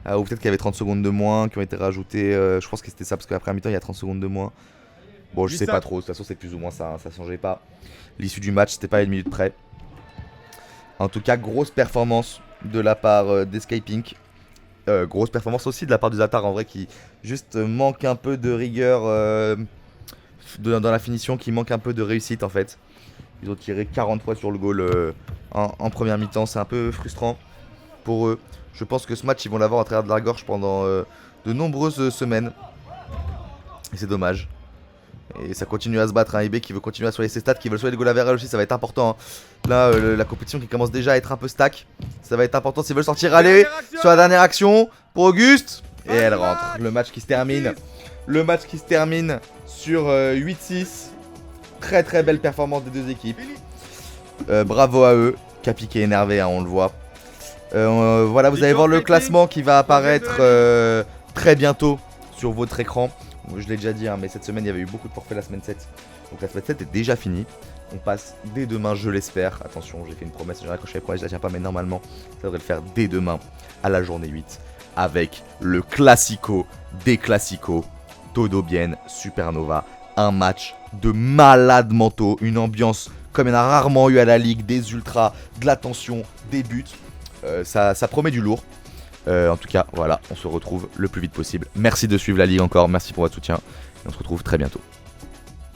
peut-être qu'il y avait 30 secondes de moins qui ont été rajoutées. Je pense que c'était ça, parce qu'après un mi-temps, il y a 30 secondes de moins. Bon, je sais pas trop. De toute façon, c'est plus ou moins ça. Hein, ça changeait pas. L'issue du match, c'était pas à 1 minute près. En tout cas, grosse performance de la part d'Escaping. Grosse performance aussi de la part du Zatar en vrai qui juste manque un peu de rigueur dans la finition, qui manque un peu de réussite en fait. Ils ont tiré 40 fois sur le goal en première mi-temps, c'est un peu frustrant pour eux. Je pense que ce match ils vont l'avoir à travers de la gorge pendant de nombreuses semaines. Et c'est dommage. Et ça continue à se battre, hein. IB qui veut continuer à soigner ses stats, qui veut soigner le goal average aussi, ça va être important. Hein. Là, la compétition qui commence déjà à être un peu stack. Ça va être important s'ils veulent sortir. Allez, sur la dernière action pour Auguste. Et elle rentre. Le match qui se termine. Le match qui se termine sur 8-6. Très très belle performance des deux équipes. Bravo à eux. Capi qui est énervé, hein, on le voit. Voilà, vous allez voir le classement qui va apparaître très bientôt sur votre écran. Je l'ai déjà dit, hein, mais cette semaine il y avait eu beaucoup de forfaits la semaine 7. Donc la semaine 7 est déjà finie. On passe dès demain, je l'espère. Attention, j'ai fait une promesse, quand je fais la promesse, je la tiens pas, mais normalement, ça devrait le faire dès demain à la journée 8. Avec le classico des classicos, Todo Bien, Supernova. Un match de malades mentaux, une ambiance comme il y en a rarement eu à la Ligue, des ultras, de la tension, des buts. Ça promet du lourd. En tout cas, voilà, on se retrouve le plus vite possible. Merci de suivre la Ligue encore, merci pour votre soutien. Et on se retrouve très bientôt.